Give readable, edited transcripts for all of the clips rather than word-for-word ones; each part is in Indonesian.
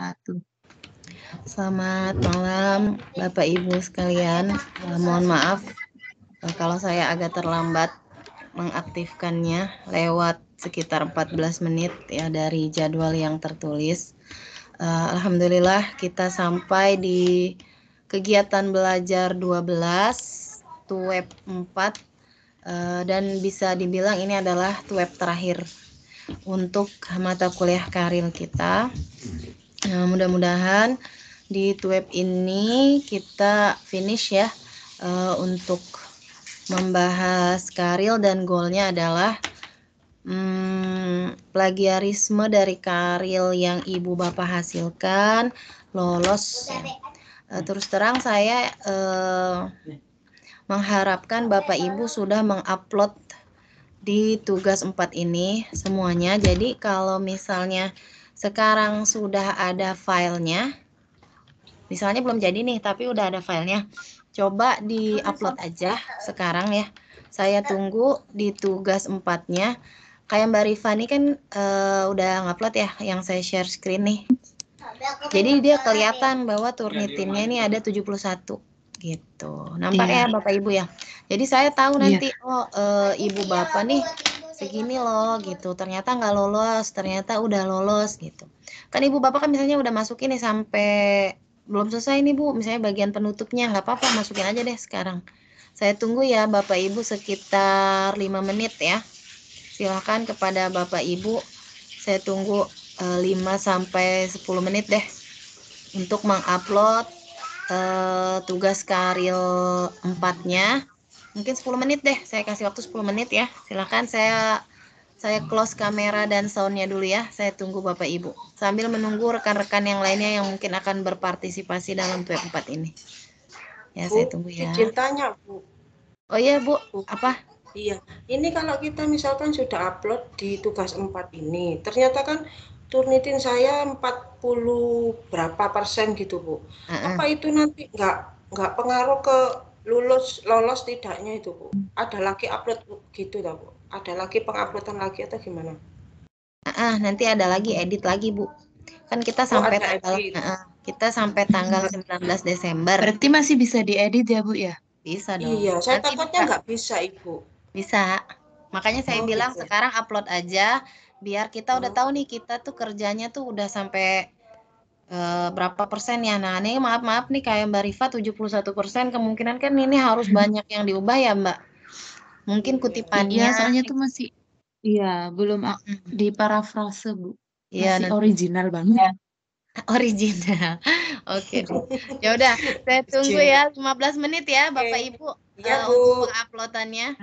wabarakatuh. Selamat malam Bapak Ibu sekalian. Mohon maaf kalau saya agak terlambat mengaktifkannya lewat sekitar 14 menit ya dari jadwal yang tertulis. Alhamdulillah kita sampai di kegiatan belajar 12 TUEP 4 dan bisa dibilang ini adalah TUEP terakhir untuk mata kuliah karir kita. Mudah-mudahan di TUEP ini kita finish ya untuk membahas karil, dan goalnya adalah plagiarisme dari karil yang ibu bapak hasilkan lolos ya. Terus terang saya mengharapkan bapak ibu sudah mengupload di tugas 4 ini semuanya. Jadi kalau misalnya sekarang sudah ada filenya, misalnya belum jadi nih tapi udah ada filenya, coba di upload aja sekarang ya. Saya tunggu di tugas 4-nya. Kayak Mbak Rifani kan udah ngupload ya yang saya share screen nih. Jadi dia kelihatan bahwa Turnitinnya ini ada 71 gitu. Nampak ya Bapak Ibu ya. Jadi saya tahu nanti ibu bapak nih segini loh gitu. Ternyata nggak lolos, ternyata udah lolos gitu. Kan ibu bapak kan misalnya udah masukin nih sampai belum selesai nih Bu, misalnya bagian penutupnya, nggak apa-apa masukin aja deh sekarang. Saya tunggu ya Bapak Ibu sekitar 5 menit ya. Silakan kepada Bapak Ibu, saya tunggu 5 sampai 10 menit deh untuk mengupload tugas karil 4-nya. Mungkin 10 menit deh, saya kasih waktu 10 menit ya. Silakan saya close kamera dan soundnya dulu ya. Saya tunggu Bapak Ibu. Sambil menunggu rekan-rekan yang lainnya yang mungkin akan berpartisipasi dalam TUEP 4 ini. Ya, Bu, saya tunggu ya. izin tanya, Bu. Oh iya, Bu. Apa? Iya, ini kalau kita misalkan sudah upload di tugas 4 ini, ternyata kan Turnitin saya 40 berapa persen gitu, Bu. Apa itu nanti nggak pengaruh ke lolos tidaknya itu, Bu? Ada lagi upload gitu tak, Bu? Ada lagi penguploadan lagi atau gimana? Nanti ada lagi edit lagi, Bu. Kan kita sampai tanggal 19 Desember. Berarti masih bisa diedit ya, Bu ya? Bisa dong. Iya, saya takutnya nggak bisa, Ibu. Bisa. Makanya saya bilang gitu. Sekarang upload aja biar kita udah tahu nih kita tuh kerjanya tuh udah sampai berapa persen ya. Nah, ini maaf nih kayak Mbak Rifa 71%, kemungkinan kan ini harus banyak yang diubah ya, Mbak. Mungkin kutipannya. Iya, soalnya tuh masih belum di parafrase, Bu. Masih original banget. Original. Oke. Ya udah, saya tunggu ya 15 menit ya Bapak Ibu untuk penguploadannya.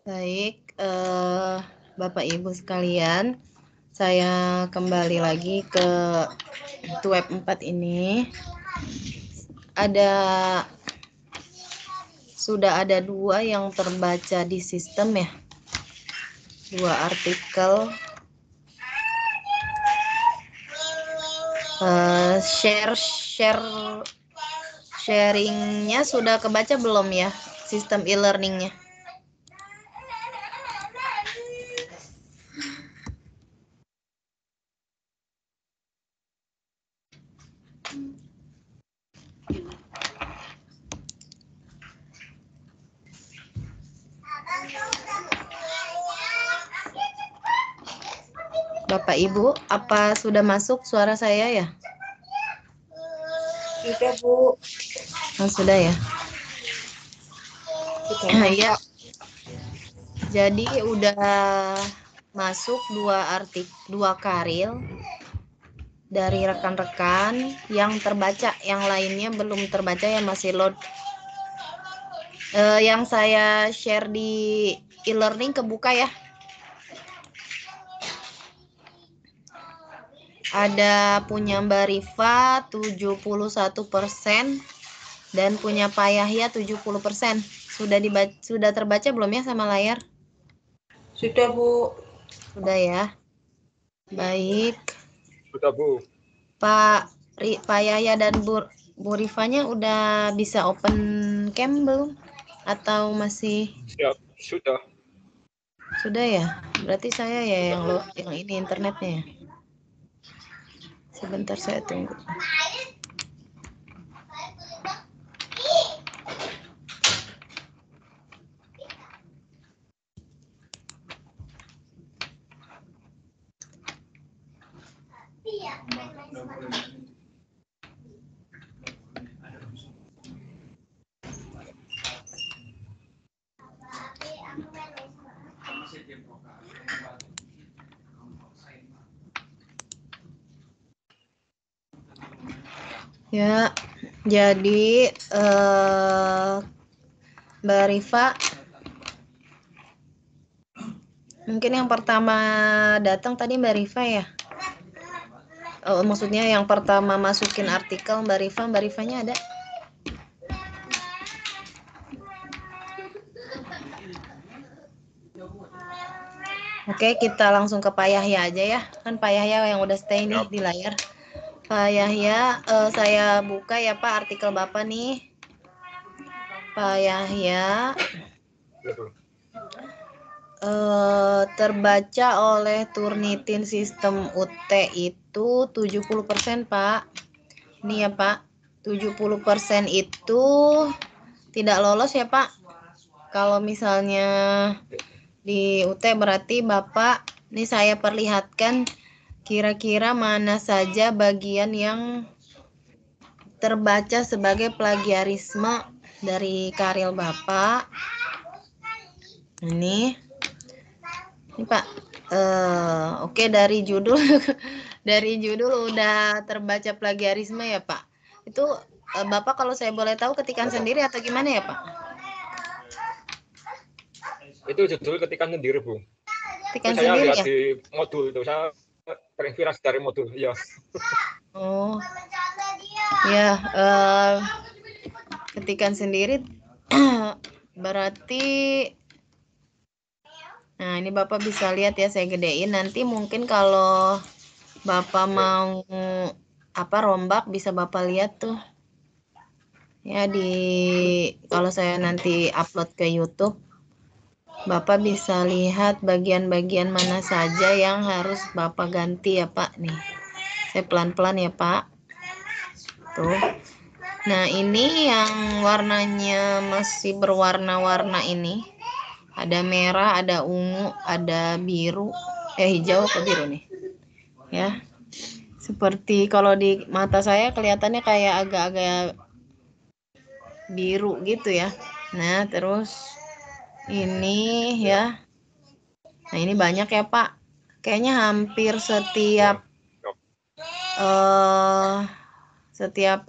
Baik, Bapak Ibu sekalian, saya kembali lagi ke web 4 ini. Sudah ada 2 yang terbaca di sistem ya. 2 artikel. Sharingnya sudah kebaca belum ya, sistem e-learningnya? Bapak Ibu, apa sudah masuk suara saya ya? Sudah, Bu. Oh, sudah ya? Sudah ya. Jadi udah masuk 2 karil dari rekan-rekan yang terbaca, yang lainnya belum terbaca ya, masih load. Yang saya share di e-learning kebuka ya. Ada punya Mbak Rifa 71% dan punya Pak Yahya 70%. Sudah terbaca belum ya sama layar? Sudah, Bu. Sudah ya. Baik. Sudah, Bu. Pak Yahya dan Bu Rifanya udah bisa open cam belum? Atau masih? Siap, sudah. Sudah ya? Berarti saya ya yang ini internetnya ya. Sebentar saya tunggu. Ya, jadi Mbak Rifa mungkin yang pertama datang tadi Mbak Rifa ya. Maksudnya yang pertama masukin artikel Mbak Rifanya ada? Oke, kita langsung ke Pak Yahya aja ya. Kan Pak Yahya yang udah stay nih di layar. Pak Yahya, saya buka ya Pak artikel Bapak nih. Pak Yahya. Terbaca oleh Turnitin Sistem UT itu 70% Pak. Ini ya Pak, 70% itu tidak lolos ya Pak. Kalau misalnya di UT berarti Bapak, ini saya perlihatkan kira-kira mana saja bagian yang terbaca sebagai plagiarisme dari karya Bapak. Ini Pak, oke, dari judul dari judul udah terbaca plagiarisme ya Pak. Itu Bapak kalau saya boleh tahu ketikan sendiri atau gimana ya Pak? Itu judul ketikan sendiri, Bu. Ketikan saya sendiri lihat ya? di modul itu, saya terinspirasi dari modul, ya. Oh, ya, ketikan sendiri berarti. Nah, ini Bapak bisa lihat ya, saya gedein. Nanti mungkin kalau Bapak mau rombak bisa Bapak lihat tuh. Ya, kalau saya nanti upload ke YouTube, Bapak bisa lihat bagian-bagian mana saja yang harus Bapak ganti ya Pak nih. Saya pelan-pelan ya Pak. Tuh. Nah, ini yang warnanya masih berwarna-warna ini. Ada merah, ada ungu, ada biru. Hijau ke biru nih. Ya. Seperti kalau di mata saya kelihatannya kayak agak-agak biru gitu ya. Nah, terus ini ya. Nah, ini banyak ya Pak. Kayaknya hampir setiap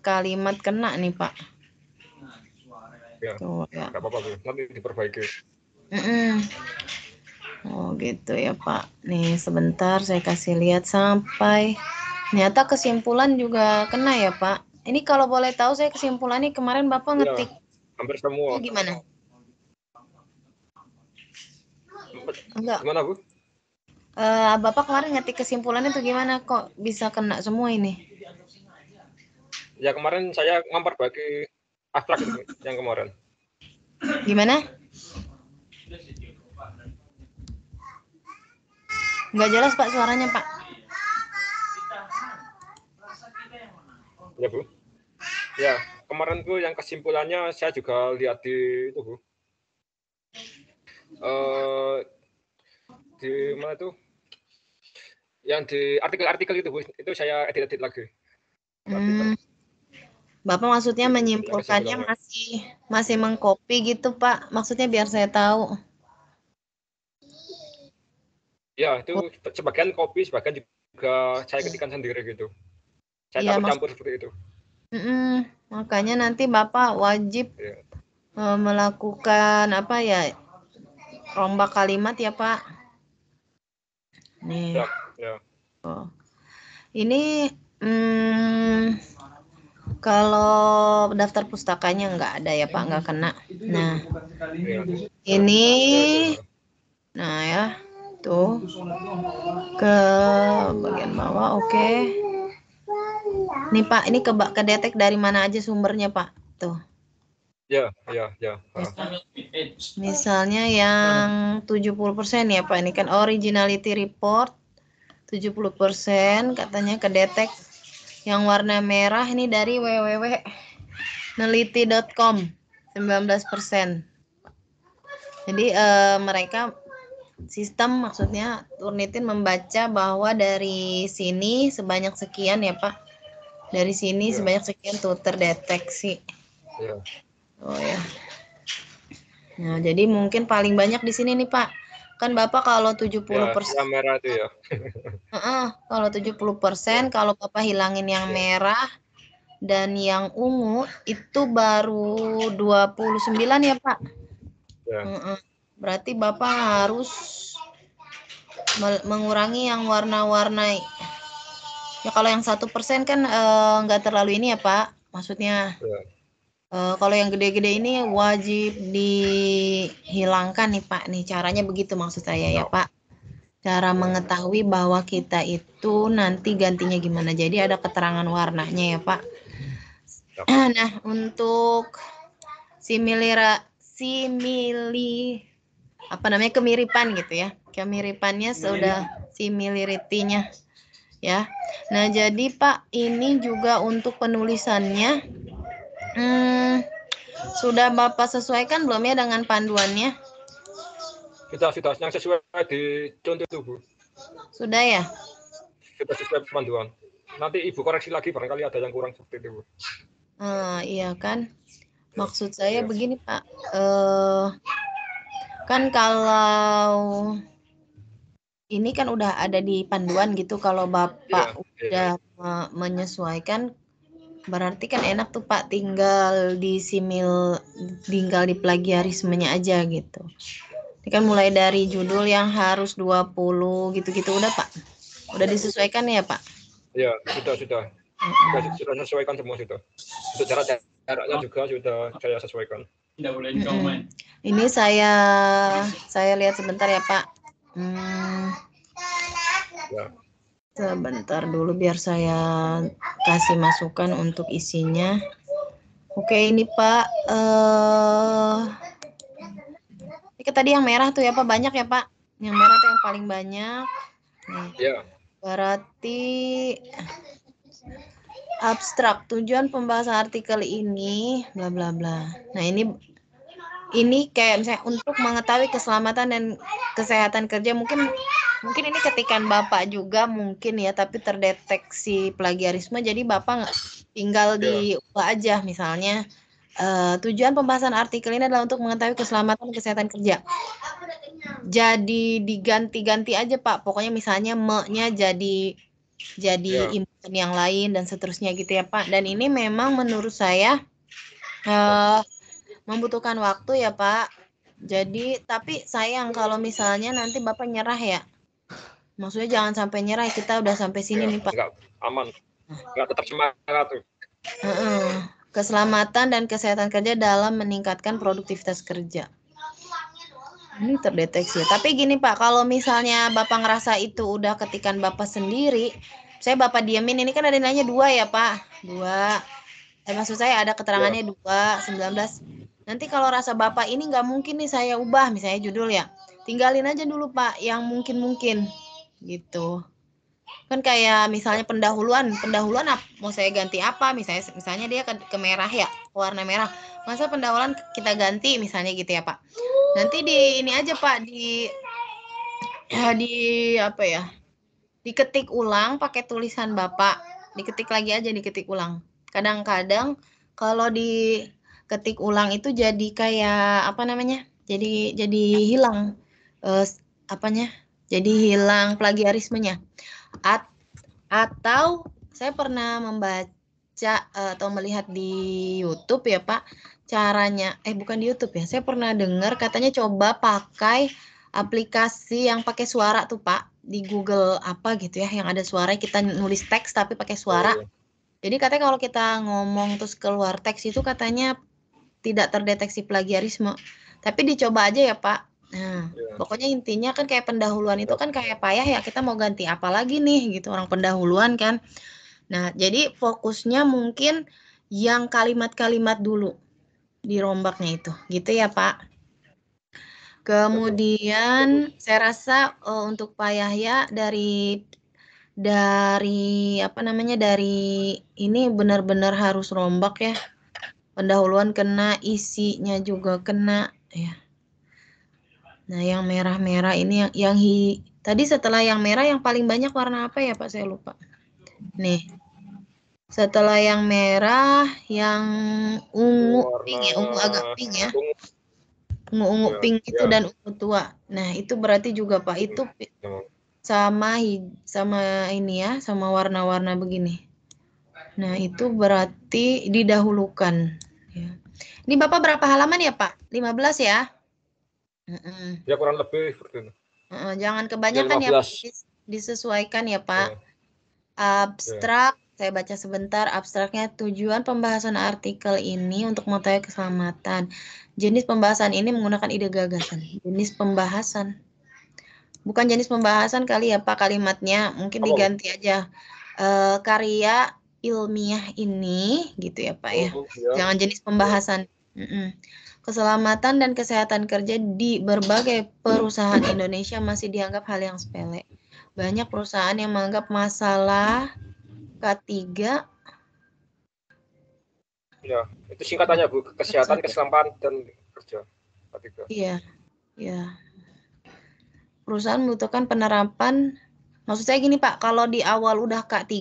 kalimat kena nih Pak. Ya, Tuh, ya. nggak apa-apa, Bu. Nanti diperbaiki. Oh gitu ya Pak. Nih sebentar saya kasih lihat sampai. Ternyata kesimpulan juga kena ya Pak. Ini kalau boleh tahu saya kesimpulannya kemarin Bapak Ya, ngetik hampir semua. gimana? Enggak. Gimana, Bu? Bapak kemarin ngetik kesimpulannya tuh gimana kok bisa kena semua ini? Ya kemarin saya memperbagi abstrak itu yang kemarin. Gimana? Nggak jelas Pak suaranya Pak. Ya, Bu. Ya, kemarin tuh yang kesimpulannya saya juga lihat di itu, Bu. Di mana tuh? Yang di artikel-artikel itu, Bu. Itu saya edit-edit lagi. Bapak maksudnya menyimpulkannya masih mengcopy gitu Pak. Maksudnya biar saya tahu. Ya, itu sebagian copy, sebagian juga saya ketikkan sendiri gitu. Saya Iya, campur seperti itu. Makanya nanti Bapak wajib melakukan apa ya, rombak kalimat ya Pak. Nih. Ya. Oh. Ini kalau daftar pustakanya nggak ada ya Pak, nggak kena. Nah, ini, nah ya, tuh ke bagian bawah, oke. Nih Pak, ini ke detek dari mana aja sumbernya Pak? Tuh. Ya. Misalnya yang 70% ya Pak, ini kan originality report 70% katanya kedetek. Yang warna merah ini dari www.neliti.com 19%. Jadi mereka sistem maksudnya Turnitin membaca bahwa dari sini sebanyak sekian ya Pak. Dari sini sebanyak sekian tuh terdeteksi. Ya. Oh ya. Nah, jadi mungkin paling banyak di sini nih Pak. Kan Bapak kalau 70%. Ya, merah itu ya. Kalau 70%, kalau Bapak hilangin yang merah dan yang ungu itu baru 29 ya Pak. Ya. Berarti Bapak harus mengurangi yang warna-warna. Ya kalau yang 1% kan nggak terlalu ini ya Pak. Maksudnya kalau yang gede-gede ini wajib dihilangkan nih Pak. Nih caranya begitu maksud saya ya Pak. Cara mengetahui bahwa kita itu nanti gantinya gimana. Jadi ada keterangan warnanya ya Pak. Nah untuk kemiripan gitu ya. Kemiripannya sudah similarity-nya ya. Nah, jadi Pak, ini juga untuk penulisannya sudah Bapak sesuaikan belum ya dengan panduannya? Sudah yang sesuai di contoh itu, Bu. Sudah ya? Sudah sesuai panduan. Nanti Ibu koreksi lagi barangkali ada yang kurang seperti itu, Bu. Iya kan? Maksud saya begini, Pak. Kan kalau ini kan udah ada di panduan gitu, kalau Bapak udah menyesuaikan, berarti kan enak tuh Pak, tinggal di plagiarismenya aja gitu. Ini kan mulai dari judul yang harus 20 gitu-gitu udah Pak. Udah disesuaikan ya Pak? Iya, sudah. Sudah sesuaikan semua sudah. Untuk jaraknya juga sudah saya sesuaikan. Tidak boleh dikomen. Ini saya lihat sebentar ya Pak. Ya. Sebentar dulu biar saya kasih masukan untuk isinya. Oke, ini Pak. Ini tadi yang merah tuh ya Pak, banyak ya Pak. Yang merah tuh yang paling banyak. Nih. Ya. Berarti abstrak, tujuan pembahasan artikel ini bla bla bla. Nah, ini kayak misalnya untuk mengetahui keselamatan dan kesehatan kerja, mungkin ini ketikan Bapak juga mungkin ya, tapi terdeteksi plagiarisme, jadi Bapak tinggal diubah aja misalnya tujuan pembahasan artikel ini adalah untuk mengetahui keselamatan dan kesehatan kerja. Jadi diganti-ganti aja Pak, pokoknya misalnya me-nya jadi input yang lain dan seterusnya gitu ya Pak. Dan ini memang menurut saya membutuhkan waktu ya Pak. Jadi tapi sayang kalau misalnya nanti Bapak nyerah ya. Maksudnya jangan sampai nyerah, kita udah sampai sini nih Pak. Enggak aman, enggak tetap semangat tuh. Keselamatan dan kesehatan kerja dalam meningkatkan produktivitas kerja. Ini terdeteksi. Tapi gini Pak, kalau misalnya Bapak ngerasa itu udah ketikan Bapak sendiri, saya Bapak diamin, ini kan ada nilainya 2 ya Pak, 2. Maksud saya ada keterangannya 2, 19. Nanti kalau rasa Bapak ini nggak mungkin nih saya ubah, misalnya judul ya, tinggalin aja dulu Pak yang mungkin-mungkin gitu. Kan kayak misalnya pendahuluan mau saya ganti apa, misalnya dia ke merah ya, warna merah, masa pendahuluan kita ganti misalnya gitu ya Pak. Nanti di ini aja Pak, di apa ya, diketik ulang pakai tulisan Bapak, diketik lagi aja, diketik ulang. Kadang-kadang kalau diketik ulang itu jadi kayak apa namanya, jadi hilang apanya, jadi hilang plagiarismenya. Atau saya pernah membaca atau melihat di YouTube ya Pak, caranya bukan di YouTube ya, saya pernah dengar katanya coba pakai aplikasi yang pakai suara tuh Pak, di Google apa gitu ya, yang ada suara, kita nulis teks tapi pakai suara. Jadi katanya kalau kita ngomong terus keluar teks itu katanya tidak terdeteksi plagiarisme. Tapi dicoba aja ya Pak. Nah, pokoknya intinya kan kayak pendahuluan itu kan kayak payah ya, kita mau ganti apa lagi nih gitu, orang pendahuluan kan. Nah, jadi fokusnya mungkin yang kalimat-kalimat dulu dirombaknya itu, gitu ya Pak. Kemudian saya rasa untuk Pak Yahya dari apa namanya, dari ini benar-benar harus rombak ya. Pendahuluan kena, isinya juga kena ya. Nah, yang merah-merah ini tadi setelah yang merah yang paling banyak warna apa ya Pak? Saya lupa. Nih. Setelah yang merah, yang ungu pink ya, ungu agak pink ya. Ungu pink itu dan ungu tua. Nah, itu berarti juga Pak, itu sama ini ya, sama warna-warna begini. Nah, itu berarti didahulukan ya. Ini Bapak berapa halaman ya Pak? 15 ya? Ya kurang lebih seperti itu. Jangan kebanyakan ya Pak, disesuaikan ya Pak. Abstrak, saya baca sebentar. Abstraknya, tujuan pembahasan artikel ini untuk mengetahui keselamatan. Jenis pembahasan ini menggunakan ide gagasan. Jenis pembahasan. Bukan jenis pembahasan kali ya Pak, kalimatnya. Mungkin diganti aja. Karya ilmiah ini gitu ya Pak ya. Jangan jenis pembahasan. Keselamatan dan kesehatan kerja di berbagai perusahaan Indonesia masih dianggap hal yang sepele. Banyak perusahaan yang menganggap masalah K3. Ya, itu singkatannya Bu, kesehatan, keselamatan dan kerja. K3. Iya, ya. Perusahaan membutuhkan penerapan. Maksud saya gini Pak, kalau di awal udah K3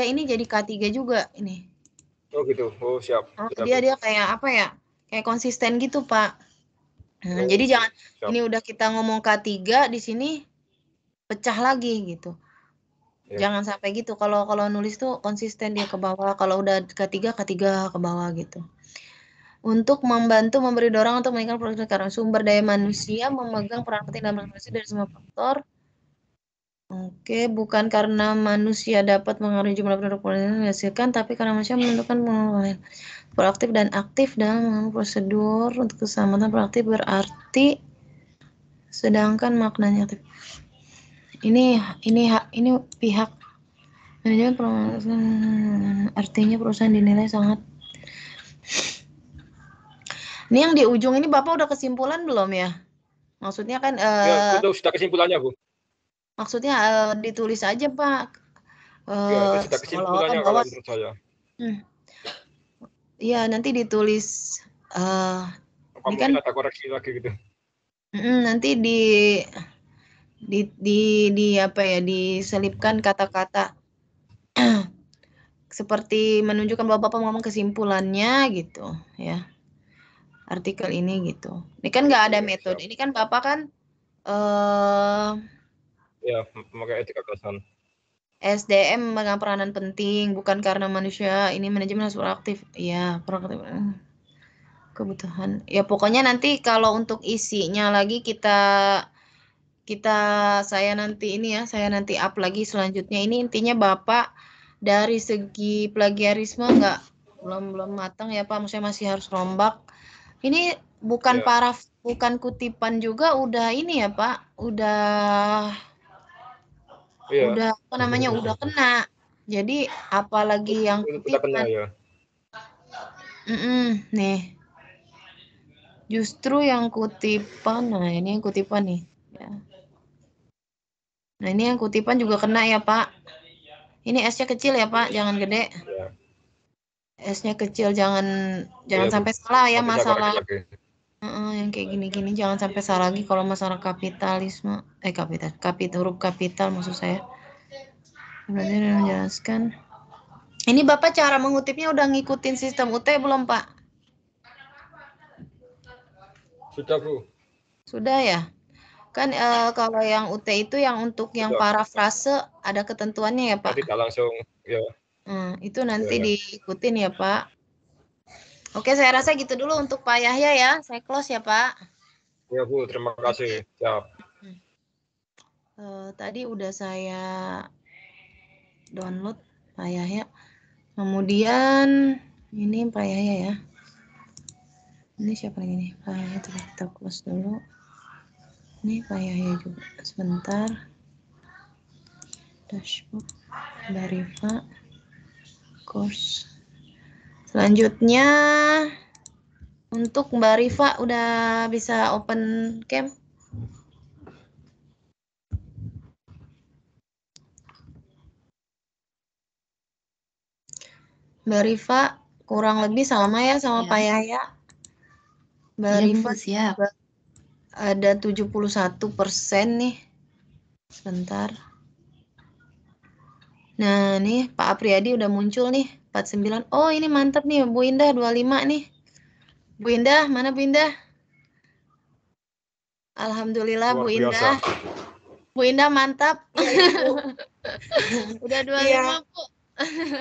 ini jadi K3 juga ini. Oh gitu, oh siap. Dia kayak apa ya? Kayak konsisten gitu Pak. Jadi jangan ini udah kita ngomong K3 di sini pecah lagi gitu. Jangan sampai gitu. Kalau nulis tuh konsisten dia ke bawah. Kalau udah K3 ke bawah gitu. Untuk membantu memberi dorong untuk meningkatkan produktivitas karena sumber daya manusia memegang peran penting dalam transformasi dari semua faktor. Oke, bukan karena manusia dapat mengaruhi jumlah penduduk yang dihasilkan, tapi karena manusia menentukan proaktif dan aktif dalam prosedur untuk keselamatan. Proaktif berarti sedangkan maknanya aktif. Ini pihak manajemen, artinya perusahaan dinilai sangat. Ini yang di ujung ini Bapak udah kesimpulan belum ya? Maksudnya kan ya, itu sudah kesimpulannya Bu. Maksudnya ditulis aja Pak. Ya, itu sudah kesimpulannya kalau menurut saya. Iya, nanti ditulis ini kan ada koreksi lagi gitu. Nanti apa ya, diselipkan kata-kata seperti menunjukkan bahwa Bapak ngomong kesimpulannya gitu ya. Artikel ini gitu. Ini kan nggak ada metode. Ini kan Bapak kan ya, memakai etika kesan. SDM memegang peranan penting, bukan karena manusia ini manajemen harus proaktif. Iya, proaktif. kebutuhan. Ya pokoknya nanti kalau untuk isinya lagi saya nanti ini ya, saya nanti up lagi selanjutnya. Ini intinya Bapak dari segi plagiarisme belum matang ya Pak, maksudnya masih harus rombak. Ini bukan Ya. paraf, bukan kutipan juga udah ini ya Pak, udah Iya. apa namanya, udah kena. Jadi apalagi yang Udah kena kutipan. ya. Nih. Justru yang kutipan, nah ini yang kutipan nih. Ya. Nah ini yang kutipan juga kena ya Pak. Ini S-nya kecil ya Pak, jangan gede. Ya. S-nya kecil, jangan Iya, Bu. sampai salah ya Nanti saya masalah. koreksi lagi. Yang kayak gini-gini jangan sampai salah lagi kalau masalah kapitalisme. Huruf kapital maksud saya. Berarti udah menjelaskan. Ini Bapak cara mengutipnya udah ngikutin sistem UT belum Pak? Sudah, Bu. Sudah ya? Kan kalau yang UT itu yang untuk yang Sudah. parafrase ada ketentuannya ya Pak? Tidak langsung ya. Itu nanti Ya. diikutin ya Pak. Oke, saya rasa gitu dulu untuk Pak Yahya ya. Saya close ya Pak. Ya, Bu. Terima kasih. Siap. Tadi udah saya download Pak Yahya. Kemudian ini Pak Yahya ya. Ini siapa lagi nih? Pak Yahya, kita close dulu. Ini Pak Yahya juga. Sebentar. Dashboard. Mbak Rifa. Course. Selanjutnya untuk Mbak Rifa udah bisa open cam? Mbak Rifa kurang lebih sama ya sama Pak Yahya. Mbak Rifa siap. Ada 71% nih. Sebentar. Nah, nih Pak Apriyadi udah muncul nih, 49. Oh, ini mantap nih Bu Indah 25 nih. Bu Indah, mana Bu Indah? Alhamdulillah Luar Bu biasa. Indah. Bu Indah mantap. Iya, Ibu. Udah 25, Iya. Bu.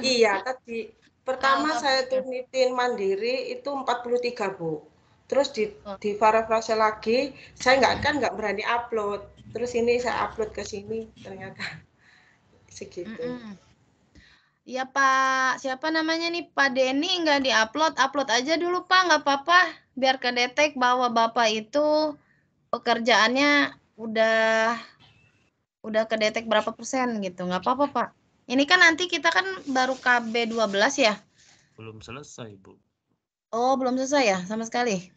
Iya, tadi pertama saya Alhamdulillah. turnitin mandiri itu 43, Bu. Terus di parafrase lagi, saya nggak berani upload. Terus ini saya upload ke sini, ternyata segitu. Ya Pak, siapa namanya nih, Pak Denny nggak diupload, upload aja dulu Pak, nggak apa-apa. Biar kedetek bahwa Bapak itu pekerjaannya udah kedetek berapa persen gitu, nggak apa-apa Pak. Ini kan nanti kita kan baru KB 12 ya? Belum selesai, Bu. Oh, belum selesai ya sama sekali?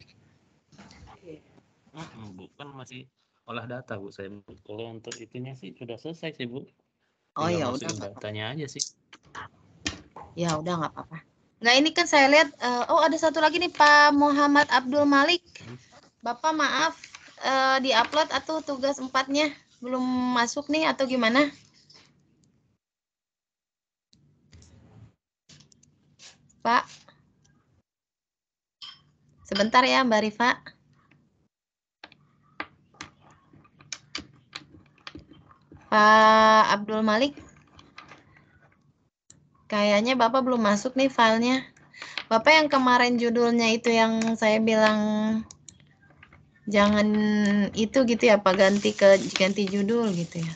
Bu, kan masih olah data, Bu. Saya kalau untuk itunya sih sudah selesai sih, Bu. Oh ya Tinggal udah. masukin datanya aja sih. Ya udah nggak apa-apa. Nah ini kan saya lihat, oh ada satu lagi nih Pak Muhammad Abdul Malik. Bapak maaf, di-upload atau tugas 4-nya belum masuk nih atau gimana? Pak. Sebentar ya Mbak Rifa. Pak Abdul Malik. Kayaknya Bapak belum masuk nih filenya. Bapak yang kemarin judulnya itu yang saya bilang jangan itu gitu ya Pak, ganti judul gitu ya.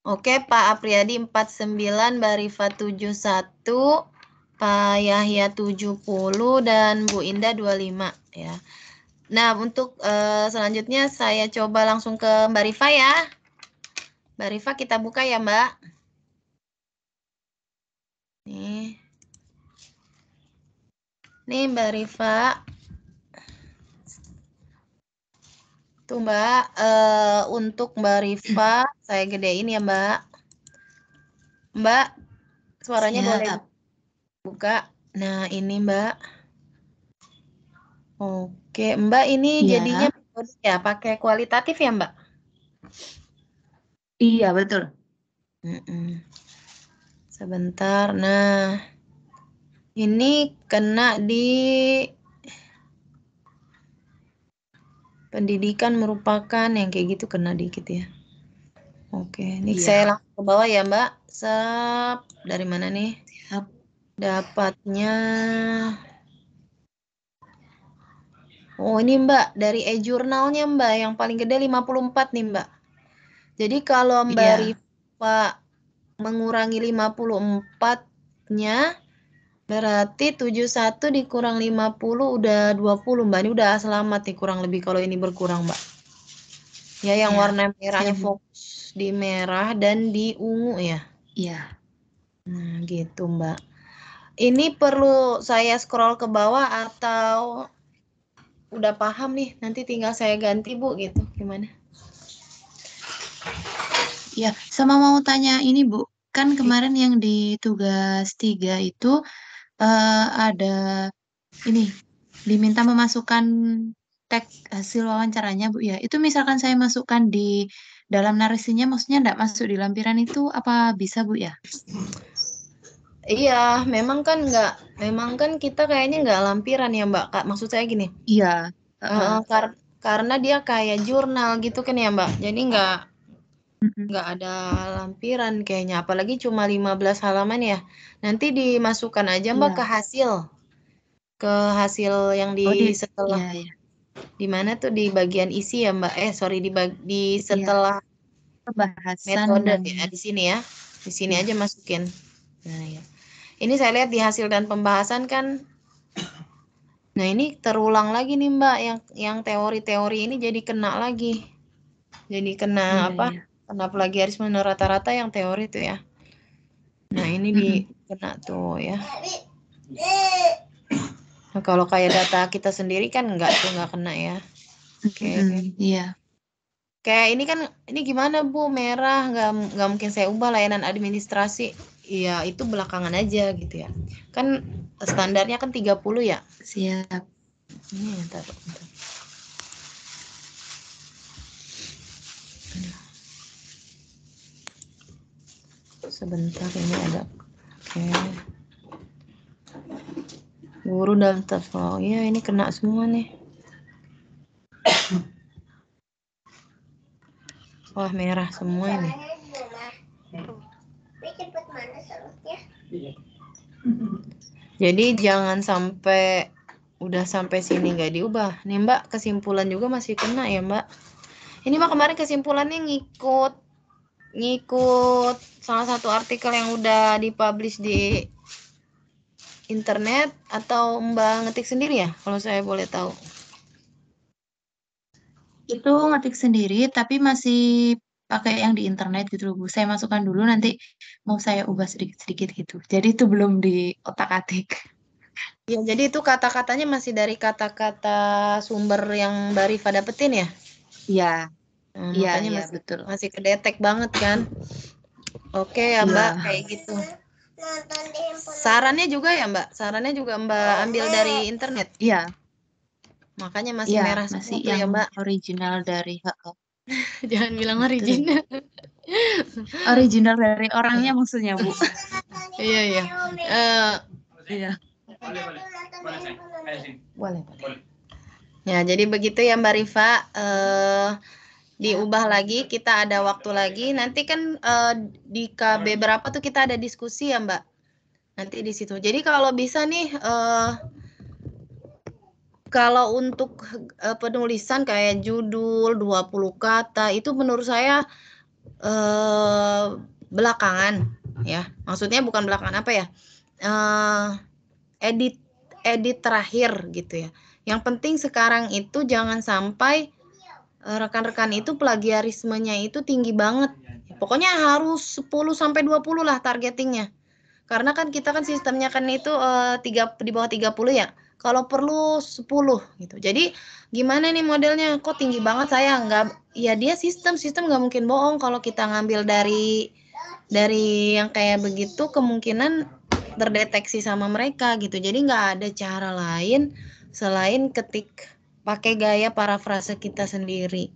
Oke, Pak Apriyadi 49, Mbak Rifa 71, Pak Yahya 70 dan Bu Indah 25 ya. Nah, untuk selanjutnya saya coba langsung ke Mbak Rifa ya. Mbak Rifa kita buka ya, Mbak. Nih Mbak Rifa. Tuh Mbak, untuk Mbak Rifa saya gedein ya Mbak. Mbak, suaranya boleh buka. Nah ini Mbak. Oke Mbak, ini jadinya ya pakai kualitatif ya Mbak? Iya betul. Sebentar. Nah ini kena di pendidikan merupakan yang kayak gitu, kena dikit ya. Oke, ini saya langsung ke bawah ya Mbak. Dari mana nih? Dapatnya Oh, ini Mbak, dari e-jurnalnya Mbak, yang paling gede 54 nih Mbak. Jadi kalau Mbak Iya. Rifa mengurangi 54-nya, berarti 71 dikurang 50 udah 20 Mbak. Ini udah selamat nih kurang lebih kalau ini berkurang Mbak. Ya, yang Iya. warna merahnya Siap, Bu. fokus di merah dan di ungu ya. Iya. Nah, gitu Mbak. Ini perlu saya scroll ke bawah atau udah paham nih, nanti tinggal saya ganti Bu gitu, gimana? Iya, sama mau tanya ini Bu, kan kemarin yang di tugas 3 itu ada ini diminta memasukkan teks hasil wawancaranya Bu ya. Itu misalkan saya masukkan di dalam narasinya, maksudnya enggak masuk di lampiran itu apa bisa Bu ya? Iya, memang kan kita kayaknya nggak lampiran ya Mbak. Maksud saya gini, Iya. Heeh. karena dia kayak jurnal gitu kan ya Mbak. Jadi Mm-mm. nggak ada lampiran kayaknya. Apalagi cuma 15 halaman ya. Nanti dimasukkan aja Mbak Iya. ke hasil yang Oh di setelah iya ya. di mana tuh di bagian isi ya Mbak. Sorry di Iya. setelah Pembahasan metode dan ya di sini ya. Di sini ya. aja masukin. Nah ya. Ini saya lihat di hasil dan pembahasan kan. Nah, ini terulang lagi nih Mbak, yang teori-teori ini jadi kena lagi. Jadi kena Iya apa? iya. Kena plagiarisme rata-rata yang teori itu ya. Nah, ini Mm-mm. kena tuh ya. Nah, kalau kayak data kita sendiri kan enggak kena ya. Oke. Mm-mm. Iya. Kayak ini gimana Bu? Merah nggak mungkin saya ubah layanan administrasi. Iya, itu belakangan aja gitu ya. Kan standarnya kan 30 ya. Siap. Ini bentar. Sebentar ini ada. Oke. Guru dalam oh ya ini kena semua nih. Wah, merah semua ini. Jadi jangan sampai udah sampai sini nggak diubah. Nih Mbak, kesimpulan juga masih kena ya Mbak. Ini Mbak kemarin kesimpulannya ngikut salah satu artikel yang udah dipublish di internet atau Mbak ngetik sendiri ya kalau saya boleh tahu. Itu ngetik sendiri, tapi masih pakai yang di internet gitu loh Bu. Saya masukkan dulu, nanti mau saya ubah sedikit-sedikit gitu. Jadi itu belum di otak-atik. Ya, jadi itu kata-katanya masih dari kata-kata sumber yang Mbak Rifa dapetin ya? Iya, Nah, iya, makanya iya, betul. masih kedetek banget kan? Oke ya Mbak, Iya, kayak gitu. Sarannya juga ya Mbak? Sarannya juga Mbak ambil dari internet? iya, Makanya masih iya, merah masih semua tuh ya yang Mbak. original dari Jangan bilang betul. original. Original dari orangnya maksudnya Bu. Iya, iya. Iya. Boleh. Ya, jadi begitu ya Mbak Rifa. Diubah lagi, kita ada waktu lagi. Nanti kan di KB berapa tuh kita ada diskusi ya Mbak. Nanti di situ. Jadi kalau bisa nih, kalau untuk penulisan kayak judul 20 kata itu menurut saya belakangan ya. Maksudnya bukan belakangan apa ya? Edit terakhir gitu ya. Yang penting sekarang itu jangan sampai rekan-rekan itu plagiarismenya itu tinggi banget. Pokoknya harus 10 sampai 20 lah targetingnya. Karena kan kita kan sistemnya kan itu di bawah 30 ya. Kalau perlu 10 gitu. Jadi gimana nih modelnya? Kok tinggi banget saya? Nggak, ya dia sistem nggak mungkin bohong. Kalau kita ngambil dari yang kayak begitu kemungkinan terdeteksi sama mereka gitu. Jadi nggak ada cara lain selain ketik pakai gaya parafrase kita sendiri.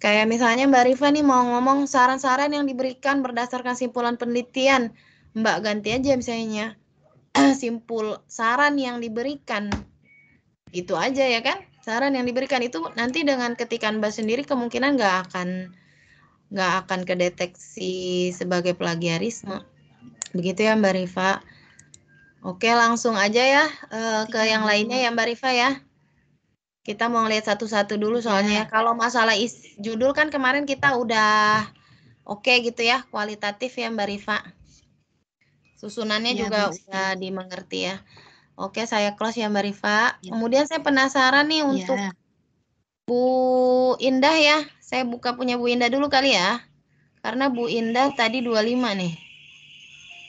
Kayak misalnya Mbak Rifa nih mau ngomong saran-saran yang diberikan berdasarkan simpulan penelitian. Mbak ganti aja misalnya simpul saran yang diberikan. Itu aja ya kan? Saran yang diberikan itu nanti dengan ketikan Mbak sendiri kemungkinan nggak akan kedeteksi sebagai plagiarisme. Begitu ya Mbak Rifa. Oke, langsung aja ya ke yang lainnya ya Mbak Rifa ya. Kita mau lihat satu-satu dulu soalnya ya. Kalau masalah judul kan kemarin kita udah oke gitu ya, kualitatif ya Mbak Rifa. Susunannya Ya, juga Bu. udah dimengerti ya. Oke, saya close ya Mbak Rifa. Kemudian saya penasaran nih untuk Bu Indah ya. Saya buka punya Bu Indah dulu kali ya. Karena Bu Indah tadi 25 nih.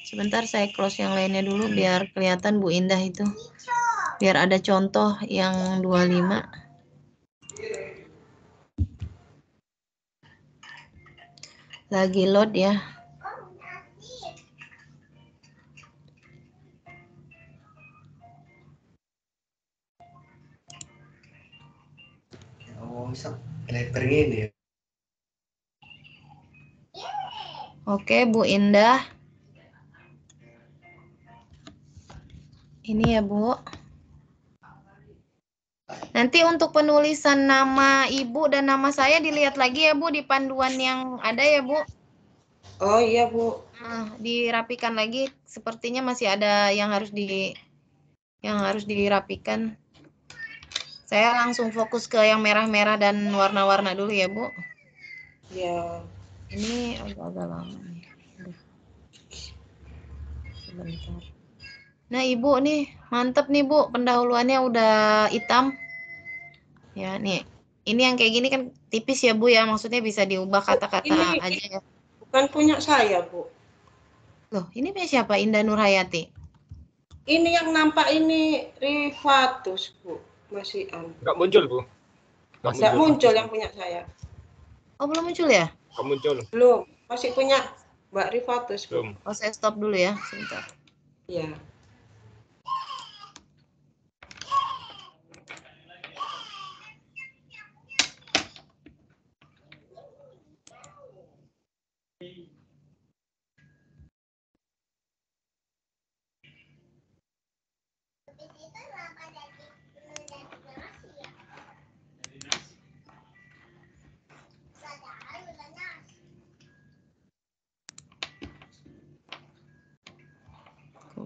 Sebentar saya close yang lainnya dulu biar kelihatan Bu Indah itu. Biar ada contoh yang 25. Lagi load ya. Oke, Bu Indah. Ini ya, Bu. Nanti untuk penulisan nama Ibu dan nama saya dilihat lagi ya, Bu, di panduan yang ada ya, Bu. Oh iya, Bu. Nah, dirapikan lagi. Sepertinya masih ada yang harus dirapikan. Saya langsung fokus ke yang merah-merah dan warna-warna dulu ya, Bu. Ya. Ini agak-agak lama nih. Sebentar. Nah, Ibu nih, mantep nih, Bu. Pendahuluannya udah hitam. Ya, nih. Ini yang kayak gini kan tipis ya, Bu ya. Maksudnya bisa diubah kata-kata aja ya. Bukan punya saya, Bu. Loh, ini punya siapa? Indah Nurhayati. Ini yang nampak ini Rifatus, Bu. Masih Nggak muncul, Bu. Nggak muncul yang punya saya. Oh, belum muncul ya? Nggak muncul. Belum. Masih punya Mbak Rifatus, Bu. Belum. Oh, saya stop dulu ya. Sebentar. Iya.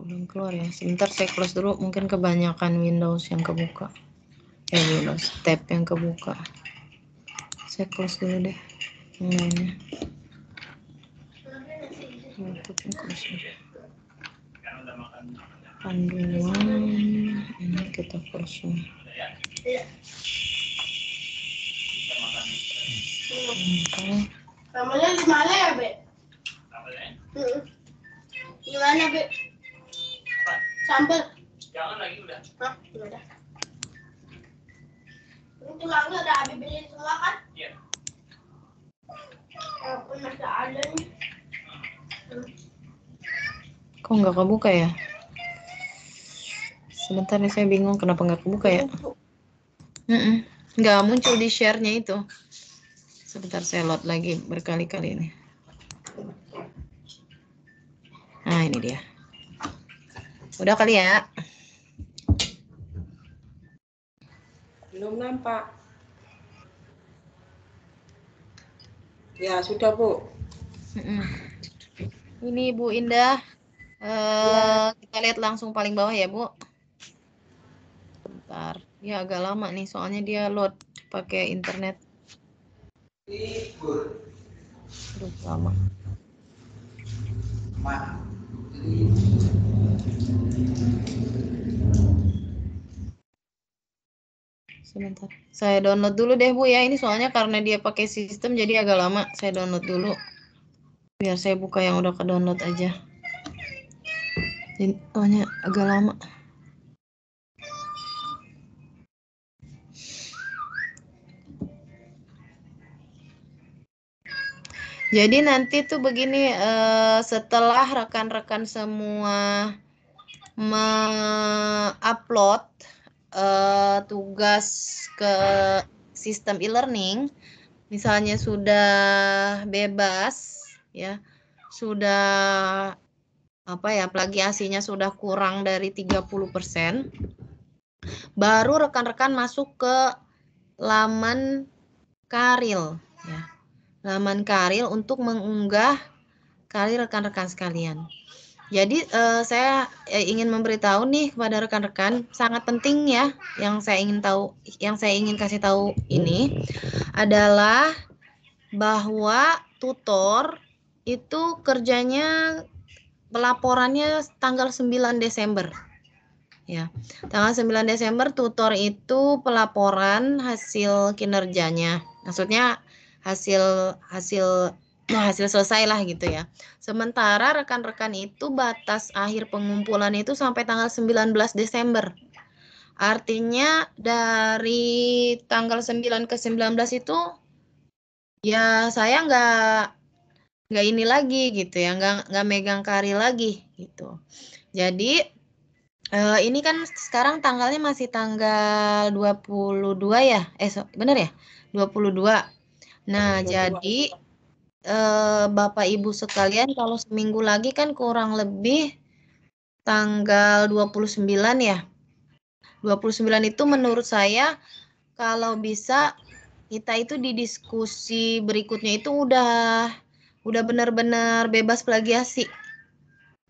Belum keluar ya. Sebentar saya close dulu. Mungkin kebanyakan Windows yang kebuka. Windows tab yang kebuka. Saya close dulu deh. Yang lainnya. YouTube yang close dulu. Panduan. Ini kita close dulu. Namanya di mana ya, Be? Di mana, Be? Sambal. Jangan lagi udah. Hah? Udah. Ini tulangnya udah habis beli semua kan? Iya. Walaupun masih ada nih. Kok nggak kebuka ya? Sebentar nih saya bingung kenapa nggak kebuka ya? Nggak muncul di share-nya itu. Sebentar saya load lagi berkali-kali ini. Nah ini dia. Udah kali ya? Belum nampak. Ya, sudah, Bu. Ini Bu Indah. Ya. Kita lihat langsung paling bawah ya, Bu. Bentar. Ya agak lama nih, soalnya dia load pakai internet. Aduh, lama. Sebentar. Saya download dulu deh, Bu ya. Ini soalnya karena dia pakai sistem jadi agak lama. Saya download dulu. Biar saya buka yang udah ke-download aja. Jadi soalnya agak lama. Jadi nanti tuh begini, setelah rekan-rekan semua mengupload tugas ke sistem e-learning, misalnya sudah bebas, ya, sudah plagiasinya sudah kurang dari 30%, baru rekan-rekan masuk ke laman Karil, ya. Laman Karil untuk mengunggah karya rekan-rekan sekalian. Jadi saya ingin memberitahu nih kepada rekan-rekan, sangat penting ya yang saya ingin kasih tahu ini adalah bahwa tutor itu kerjanya pelaporannya tanggal 9 Desember. Ya. Tanggal 9 Desember tutor itu pelaporan hasil kinerjanya. Maksudnya hasil selesai lah gitu ya. Sementara rekan-rekan itu batas akhir pengumpulan itu sampai tanggal 19 Desember. Artinya dari tanggal 9 ke 19 itu ya saya nggak ini lagi gitu ya, nggak megang karil lagi gitu. Jadi ini kan sekarang tanggalnya masih tanggal 22 ya? Benar ya? 22. Nah, 22. jadi Bapak Ibu sekalian kalau seminggu lagi kan kurang lebih tanggal 29 ya. 29 itu menurut saya kalau bisa kita itu di diskusi berikutnya itu udah benar-benar bebas plagiasi.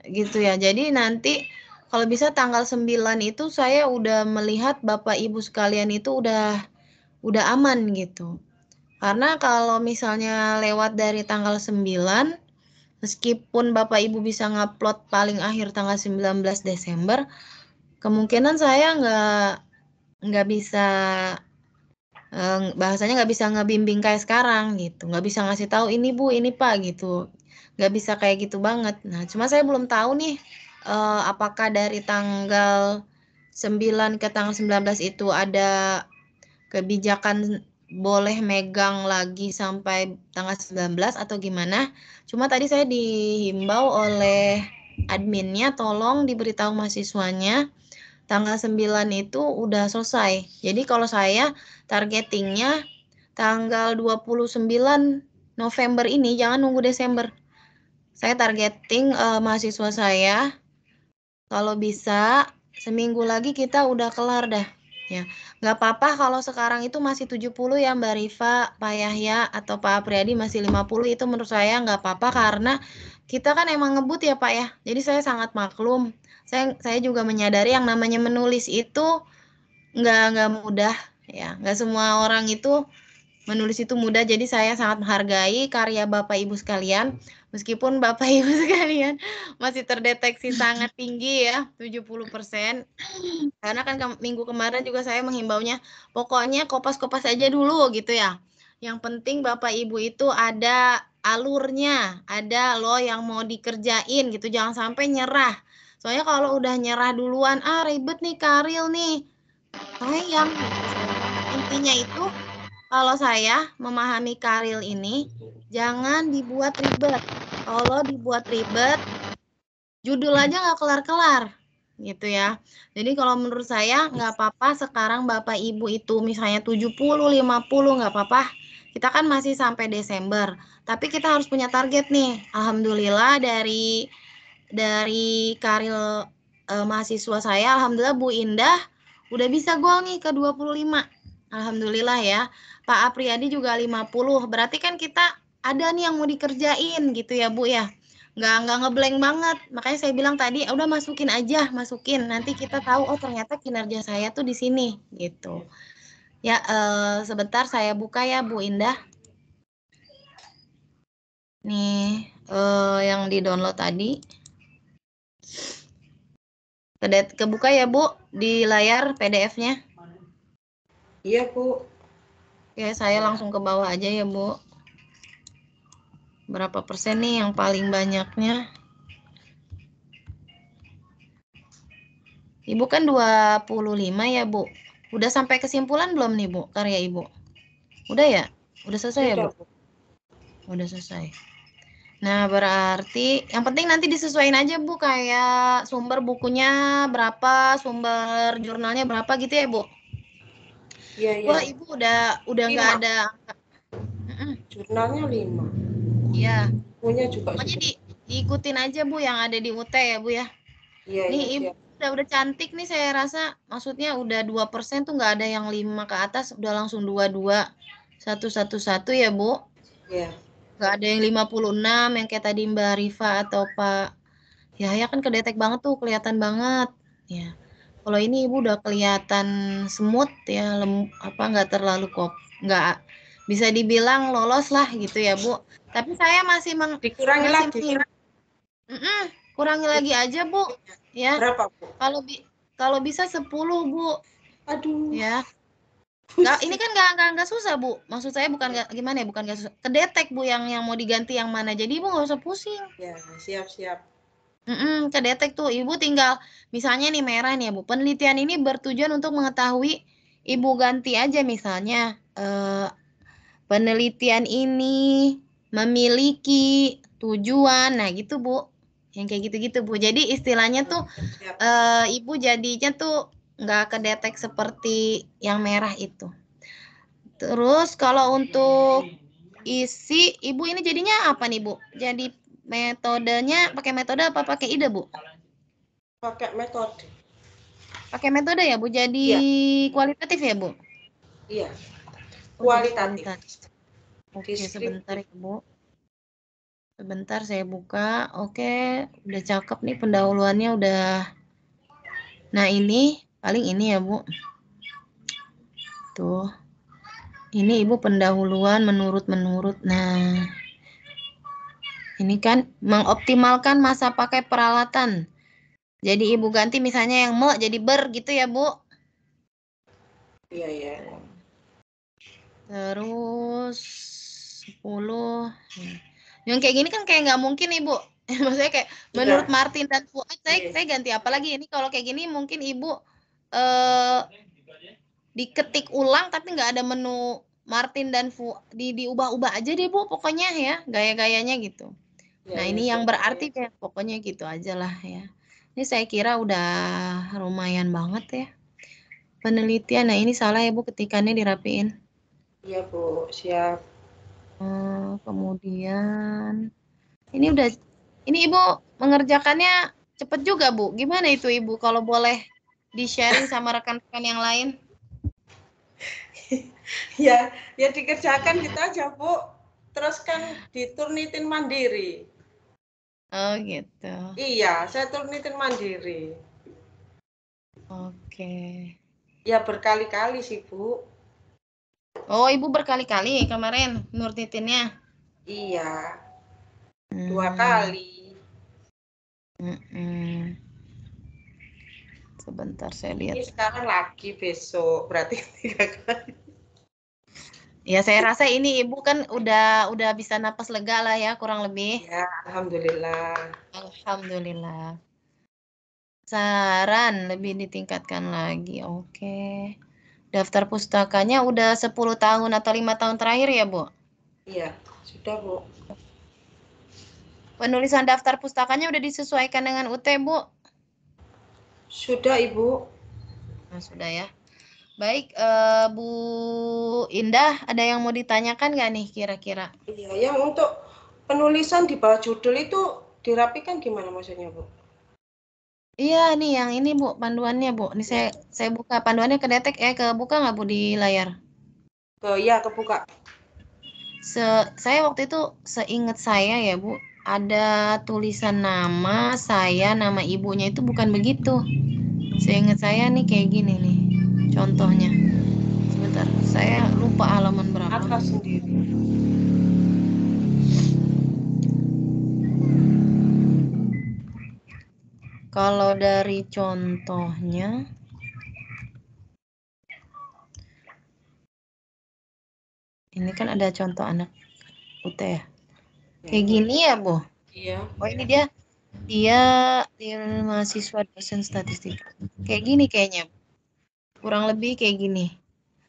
Gitu ya. Jadi nanti kalau bisa tanggal 9 itu saya udah melihat Bapak Ibu sekalian itu udah aman gitu. Karena kalau misalnya lewat dari tanggal 9, meskipun Bapak Ibu bisa ngupload paling akhir tanggal 19 Desember, kemungkinan saya nggak bisa bahasanya nggak bisa ngebimbing kayak sekarang gitu, nggak bisa ngasih tahu ini Bu, ini Pak gitu, nggak bisa kayak gitu banget. Nah, cuma saya belum tahu nih apakah dari tanggal 9 ke tanggal 19 itu ada kebijakan boleh megang lagi sampai tanggal 19 atau gimana. Cuma tadi saya dihimbau oleh adminnya tolong diberitahu mahasiswanya tanggal 9 itu udah selesai. Jadi kalau saya targetingnya tanggal 29 November ini, jangan nunggu Desember. Saya targeting mahasiswa saya kalau bisa seminggu lagi kita udah kelar dah. Ya, nggak apa-apa kalau sekarang itu masih 70 ya Mbak Rifa, Pak Yahya, atau Pak Apriyadi masih 50, itu menurut saya nggak apa-apa karena kita kan emang ngebut ya Pak ya. Jadi saya sangat maklum. Saya juga menyadari yang namanya menulis itu nggak mudah ya. Nggak semua orang itu menulis itu mudah, jadi saya sangat menghargai karya Bapak Ibu sekalian. Meskipun Bapak Ibu sekalian masih terdeteksi sangat tinggi ya, 70%. Karena kan minggu kemarin juga saya menghimbaunya, pokoknya kopas-kopas aja dulu gitu ya. Yang penting Bapak Ibu itu ada alurnya, ada loh yang mau dikerjain gitu, jangan sampai nyerah. Soalnya kalau udah nyerah duluan, ribet nih karil nih, sayang. Intinya itu kalau saya memahami karil ini, jangan dibuat ribet. Kalau dibuat ribet, judul aja nggak kelar-kelar, gitu ya. Jadi kalau menurut saya nggak apa-apa sekarang Bapak Ibu itu misalnya 70, 50 nggak apa-apa. Kita kan masih sampai Desember. Tapi kita harus punya target nih. Alhamdulillah dari karil mahasiswa saya, alhamdulillah Bu Indah udah bisa gol nih ke 25. Alhamdulillah ya. Pak Apriyadi juga 50. Berarti kan kita ada nih yang mau dikerjain gitu ya Bu ya. Nggak ngeblank banget. Makanya saya bilang tadi udah masukin aja, masukin. Nanti kita tahu oh ternyata kinerja saya tuh di sini gitu. Ya sebentar saya buka ya Bu Indah. Nih yang di-download tadi. Kebuka ya Bu di layar PDF-nya. Iya Bu. Ya saya langsung ke bawah aja ya Bu. Berapa persen nih yang paling banyaknya? Ibu kan 25 ya Bu. Udah sampai kesimpulan belum nih Bu karya Ibu? Udah ya? Udah selesai ya Bu? Udah selesai. Nah berarti yang penting nanti disesuaikan aja Bu, kayak sumber bukunya berapa, sumber jurnalnya berapa gitu ya Bu? Iya, iya. Wah Ibu udah nggak ada. Jurnalnya 5. Iya. Bukunya juga. Pokoknya diikutin aja Bu yang ada di UT ya Bu ya. Iya, Nih iya, Ibu udah cantik nih saya rasa, maksudnya udah 2% tuh nggak ada yang 5 ke atas, udah langsung 22, 111 ya Bu. Iya. Nggak ada yang 56 yang kayak tadi Mbak Rifa atau Pak Ya kan kedetek banget tuh, kelihatan banget. Ya. Kalau ini Ibu udah kelihatan semut ya, nggak terlalu nggak bisa dibilang lolos lah gitu ya Bu. Tapi saya masih Dikurangi lagi. kurangi lagi aja Bu. Ya. Berapa Bu? Kalau bisa 10 Bu. Aduh. Ya. Nggak, ini kan nggak susah Bu. Maksud saya bukan gimana ya, bukan nggak susah. Kedetek Bu yang mau diganti yang mana. Jadi Ibu nggak usah pusing. Ya, siap-siap. Kedetek tuh, Ibu tinggal, misalnya nih merah nih ya Bu, penelitian ini bertujuan untuk mengetahui, Ibu ganti aja misalnya, penelitian ini memiliki tujuan, nah gitu Bu, yang kayak gitu-gitu Bu. Jadi istilahnya tuh, Ibu jadinya tuh nggak kedetek seperti yang merah itu. Terus kalau untuk isi, Ibu ini jadinya apa nih Bu? Jadi metodenya pakai metode apa pakai ide Bu? Pakai metode. Pakai metode ya Bu, jadi kualitatif ya Bu? Iya, kualitatif. Oke, sebentar ya Bu. Sebentar saya buka. Oke, udah cakep nih pendahuluannya udah. Nah ini, paling ini ya Bu. Tuh. Ini Ibu pendahuluan menurut. Nah, ini kan mengoptimalkan masa pakai peralatan. Jadi Ibu ganti misalnya yang jadi ber gitu ya Bu. Iya. Terus 10. Yang kayak gini kan kayak nggak mungkin Ibu. Maksudnya kayak menurut Martin dan Fuad, saya ganti apa lagi? Ini kalau kayak gini mungkin Ibu diketik ulang tapi nggak ada menu Martin dan Fuad, diubah-ubah aja deh Bu pokoknya ya, gaya-gayanya gitu. Nah ini yang berarti ya, pokoknya gitu aja lah ya. Ini saya kira udah lumayan banget ya. Penelitian, nah ini salah ya Bu, ketikannya dirapiin. Iya Bu, siap. Kemudian ini Ibu mengerjakannya cepet juga Bu. Gimana itu Ibu kalau boleh di-sharing sama rekan-rekan yang lain? Ya dikerjakan gitu aja Bu. Terus kan diturnitin mandiri. Oh gitu. Iya, saya turnitin mandiri. Oke. Ya berkali-kali sih Bu. Oh Ibu berkali-kali kemarin nurnitinnya? Iya. 2 kali. Sebentar saya lihat. Ini sekarang lagi, besok berarti 3 kali. Ya saya rasa ini Ibu kan udah bisa napas lega lah ya kurang lebih. Ya, alhamdulillah. Alhamdulillah. Saran lebih ditingkatkan lagi. Oke. Daftar pustakanya udah 10 tahun atau 5 tahun terakhir ya Bu? Iya, sudah Bu. Penulisan daftar pustakanya udah disesuaikan dengan UT Bu? Sudah Ibu. Nah, sudah ya. Baik, Bu Indah, ada yang mau ditanyakan nggak nih kira-kira? Iya, yang untuk penulisan di bawah judul itu dirapikan gimana maksudnya Bu? Iya nih yang ini Bu, panduannya Bu. Ini saya buka panduannya kedetek kebuka nggak Bu di layar? Kebuka. Saya waktu itu seingat saya ya Bu, ada tulisan nama saya, nama ibunya itu bukan begitu. Seingat saya nih kayak gini nih contohnya. Sebentar, saya lupa halaman berapa. Atas sendiri. Kalau dari contohnya, ini kan ada contoh anak UT ya. Kayak gini ya Bu? Iya. Oh ini dia mahasiswa dosen statistik. Kayak gini kayaknya. Kurang lebih kayak gini.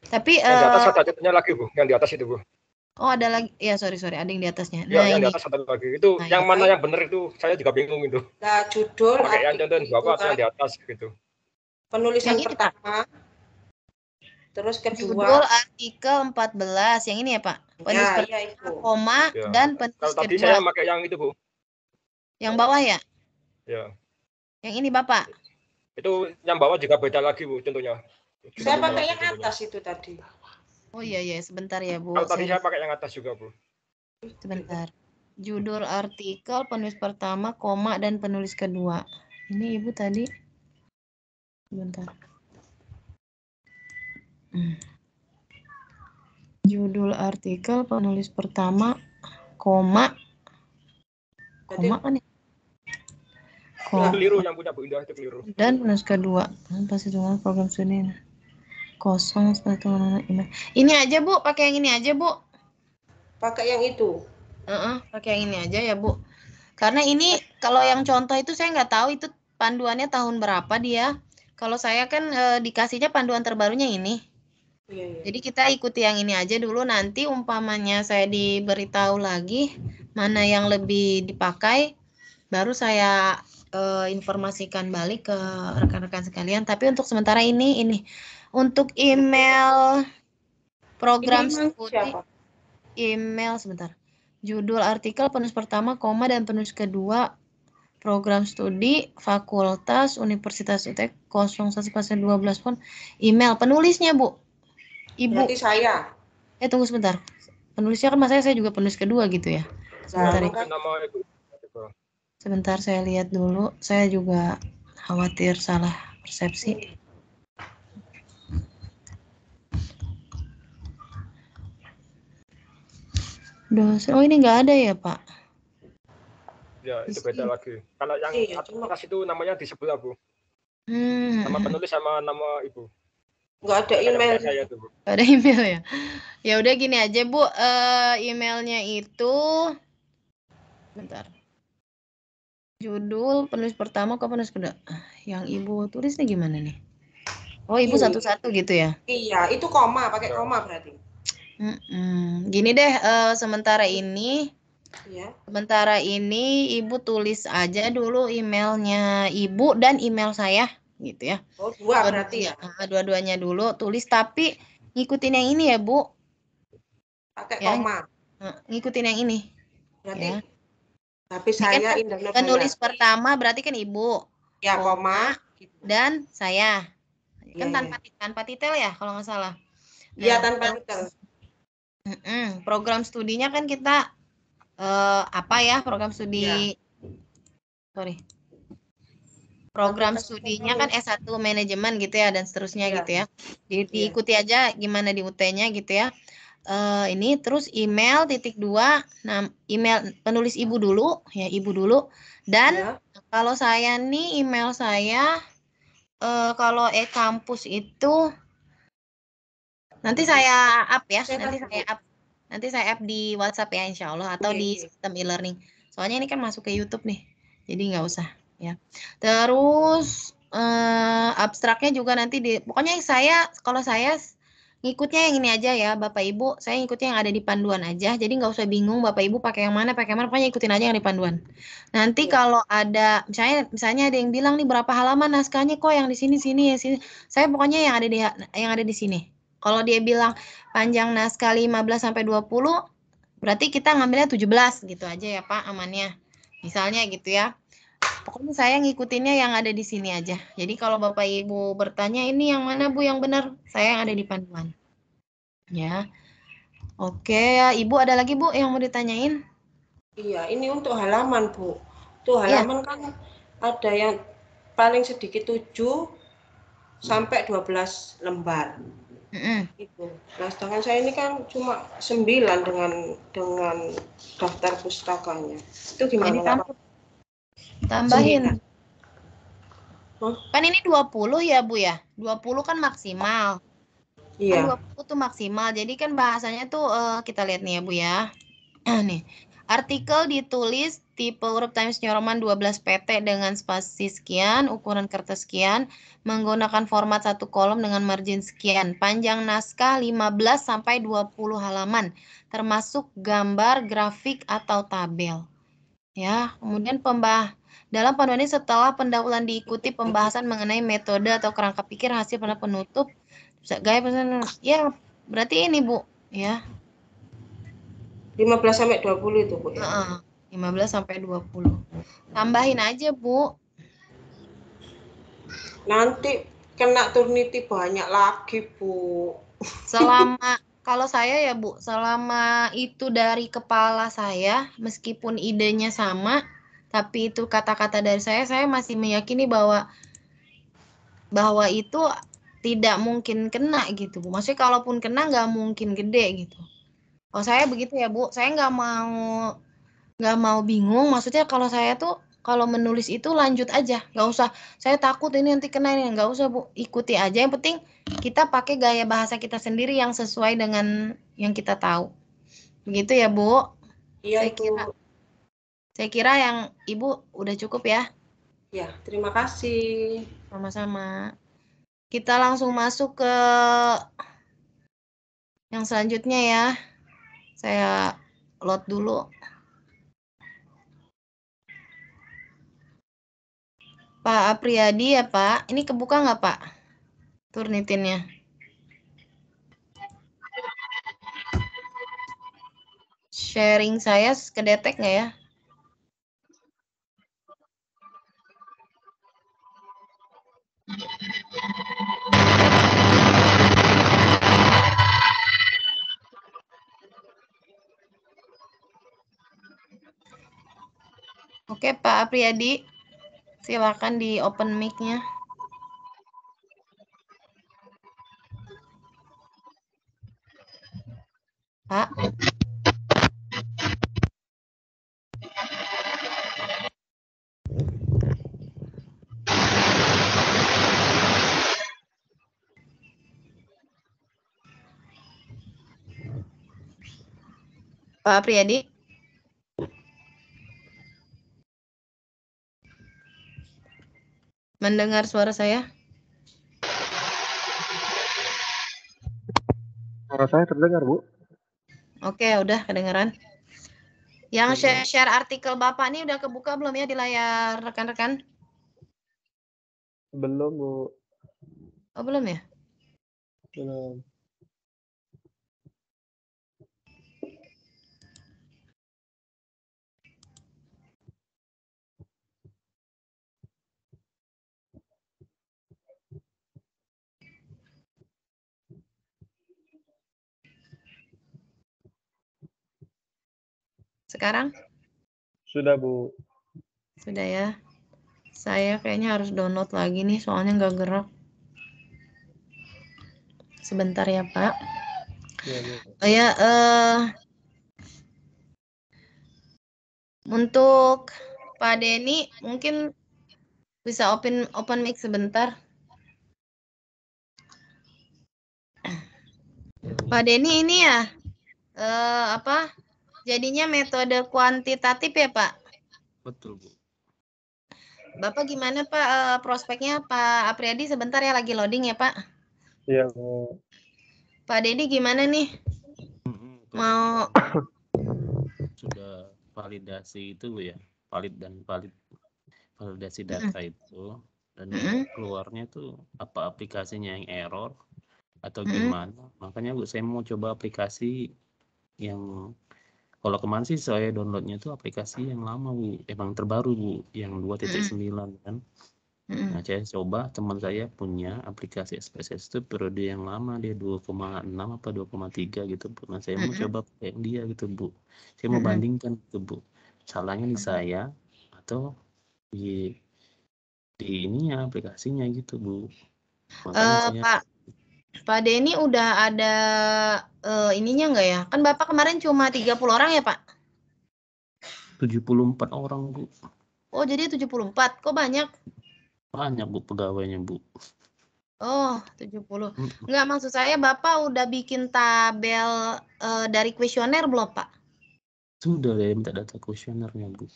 Tapi yang di atas ada titiknya lagi Bu, yang di atas itu Bu. Oh ada lagi, ya sorry ada yang di atasnya. Ya, Nah yang ini. di atas ada lagi. Itu nah, yang mana yang benar itu saya juga bingung itu. Nah, judul pakai yang contoh Bapak atau yang di atas gitu. Penulisan yang pertama. Terus kedua. Judul artikel 14. Yang ini ya Pak? Penulis itu. Koma ya. Dan penulis kalau tadi saya pakai yang itu Bu. Yang bawah ya? Ya. Yang ini Bapak? Itu yang bawah juga beda lagi Bu contohnya. Saya pakai yang atas itu tadi. Oh iya sebentar ya Bu. Kalau tadi saya pakai yang atas juga Bu. Sebentar. Judul artikel, penulis pertama, koma, dan penulis kedua. Ini Ibu tadi. Bentar. Judul artikel, penulis pertama, koma. Koma kan ya? Itu keliru yang punya Bu Indah, itu keliru. Dan penulis kedua. Pasti cuma program studi. Kosong satu email. Ini aja Bu, pakai yang ini aja Bu. Pakai yang itu. Pakai yang ini aja ya Bu. Karena ini kalau yang contoh itu saya nggak tahu itu panduannya tahun berapa dia. Kalau saya kan dikasihnya panduan terbarunya ini. Iya. Jadi kita ikuti yang ini aja dulu. Nanti umpamanya saya diberitahu lagi mana yang lebih dipakai, baru saya informasikan balik ke rekan-rekan sekalian. Tapi untuk sementara ini untuk email program studi, email sebentar. Judul artikel, penulis pertama, koma, dan penulis kedua, program studi, fakultas, Universitas UT 0112 pun, email. Penulisnya Bu, Ibu. Berarti saya. Tunggu sebentar. Penulisnya kan saya juga penulis kedua gitu ya. Sebentar ya. Sebentar saya lihat dulu. Saya juga khawatir salah persepsi. Dosen. Oh ini nggak ada ya Pak? Ya itu beda lagi. Kalau yang atas itu namanya di sebelah Bu. Nama penulis sama nama Ibu. Nggak ada email. Nggak ada email ya? Ya udah gini aja Bu. Emailnya itu, bentar. Judul, penulis pertama ke penulis kedua. Yang Ibu tulis nih gimana nih? Oh Ibu satu-satu gitu ya? Iya, itu koma, pakai koma berarti. Gini deh, sementara ini Ibu tulis aja dulu emailnya Ibu dan email saya gitu ya. Oh, dua berarti ya? Dua-duanya dulu tulis, tapi ngikutin yang ini ya Bu. Pakai koma. Ngikutin yang ini. Berarti ya. Tapi saya penulis pertama berarti kan Ibu. Ya, koma. Dan saya. Kan tanpa titel ya kalau nggak salah. Iya, tanpa titel. Program studinya kan kita program studi program studinya kan S1 manajemen gitu ya, dan seterusnya gitu ya. Diikuti aja gimana di UT-nya gitu ya. Ini terus email _2, email penulis Ibu dulu ya, Ibu dulu. Dan kalau saya nih email saya kalau kampus itu nanti saya up ya, nanti saya up di WhatsApp ya insya Allah, atau di sistem e-learning. Soalnya ini kan masuk ke YouTube nih, jadi nggak usah ya. Terus abstraknya juga nanti pokoknya kalau saya ngikutnya yang ini aja ya Bapak Ibu, saya ngikutnya yang ada di panduan aja, jadi nggak usah bingung Bapak Ibu pakai yang mana, pokoknya ikutin aja yang di panduan. Nanti kalau ada misalnya ada yang bilang nih berapa halaman naskahnya kok yang di sini ya sini, saya pokoknya yang ada di sini. Kalau dia bilang panjang naskah 15-20, berarti kita ngambilnya 17 gitu aja ya Pak, amannya. Misalnya gitu ya. Pokoknya saya ngikutinnya yang ada di sini aja. Jadi kalau Bapak Ibu bertanya ini yang mana Bu yang benar, saya yang ada di panduan. Ya. Oke, Ibu ada lagi Bu yang mau ditanyain? Iya, ini untuk halaman Bu. Tuh halaman kan ada yang paling sedikit 7 sampai 12 lembar. Itu. Nah, sedangkan saya ini kan cuma 9 dengan daftar pustakanya. Itu gimana? Tambahin. Kan ini 20 ya Bu ya? 20 kan maksimal. Iya. Kan 20 tuh maksimal. Jadi kan bahasanya tuh kita lihat nih ya Bu ya. Nih. Artikel ditulis tipe huruf Times New Roman 12 PT dengan spasi sekian, ukuran kertas sekian, menggunakan format 1 kolom dengan margin sekian. Panjang naskah 15 sampai 20 halaman, termasuk gambar, grafik atau tabel. Ya, kemudian dalam panduan ini setelah pendahuluan diikuti pembahasan mengenai metode atau kerangka pikir hasil pada penutup. Gaya pesan ya, berarti ini Bu, ya. 15 sampai 20 itu Bu ya. 15 sampai 20. Tambahin aja Bu. Nanti kena Turnitin banyak lagi Bu. kalau saya ya Bu, selama itu dari kepala saya, meskipun idenya sama, tapi itu kata-kata dari saya masih meyakini bahwa itu tidak mungkin kena gitu Bu. Maksudnya kalaupun kena nggak mungkin gede gitu. Kalau saya begitu ya Bu, saya nggak mau bingung. Maksudnya kalau saya tuh kalau menulis itu lanjut aja, nggak usah saya takut ini nanti kena ini, nggak usah Bu, ikuti aja. Yang penting kita pakai gaya bahasa kita sendiri yang sesuai dengan yang kita tahu. Begitu ya Bu? Iya Ibu. Saya kira yang Ibu udah cukup ya. Ya, terima kasih. Sama-sama. Kita langsung masuk ke yang selanjutnya ya. Saya load dulu. Pak Apriyadi ya Pak. Ini kebuka nggak Pak? Turnitinnya. Sharing saya kedetek nggak ya? Oke Pak Apriyadi, silakan di open mic-nya. Pak. Pak Apriyadi. Mendengar suara saya? Suara saya terdengar, Bu. Oke, udah kedengaran. Yang share artikel Bapak ini udah kebuka belum ya di layar rekan-rekan? Belum, Bu. Oh, belum ya? Belum. Sekarang? Sudah, Bu. Sudah ya. Saya kayaknya harus download lagi nih, soalnya nggak gerak. Sebentar ya, Pak. Iya, Bu. Untuk Pak Denny, mungkin bisa open mic sebentar. Pak Denny ini ya, jadinya metode kuantitatif ya, Pak? Betul, Bu. Bapak gimana, Pak, prospeknya Pak Apriyadi? Sebentar ya, lagi loading ya, Pak? Iya, Bu. Pak Denny gimana nih? Mau sudah validasi itu Bu ya, validasi data itu, dan keluarnya tuh apa aplikasinya yang error atau gimana. Makanya Bu, saya mau coba aplikasi yang kalau kemarin sih saya downloadnya tuh aplikasi yang lama Bu, emang terbaru Bu, yang 2.9 kan. Nah, saya coba, teman saya punya aplikasi SPSS itu periode yang lama, dia 2,6 apa 2,3 gitu Bu. Nah, saya mau coba pakai dia gitu Bu. Saya mau bandingkan gitu Bu. Salahnya di saya atau di ininya aplikasinya gitu Bu. Makanya Pak Denny udah ada ininya nggak ya? Kan Bapak kemarin cuma 30 orang ya Pak? 74 orang Bu. Oh, jadi 74. Kok banyak? Banyak Bu pegawainya Bu. Oh, 70. Enggak, maksud saya Bapak udah bikin tabel dari kuesioner belum Pak? Sudah ya, minta data kuesionernya Bu.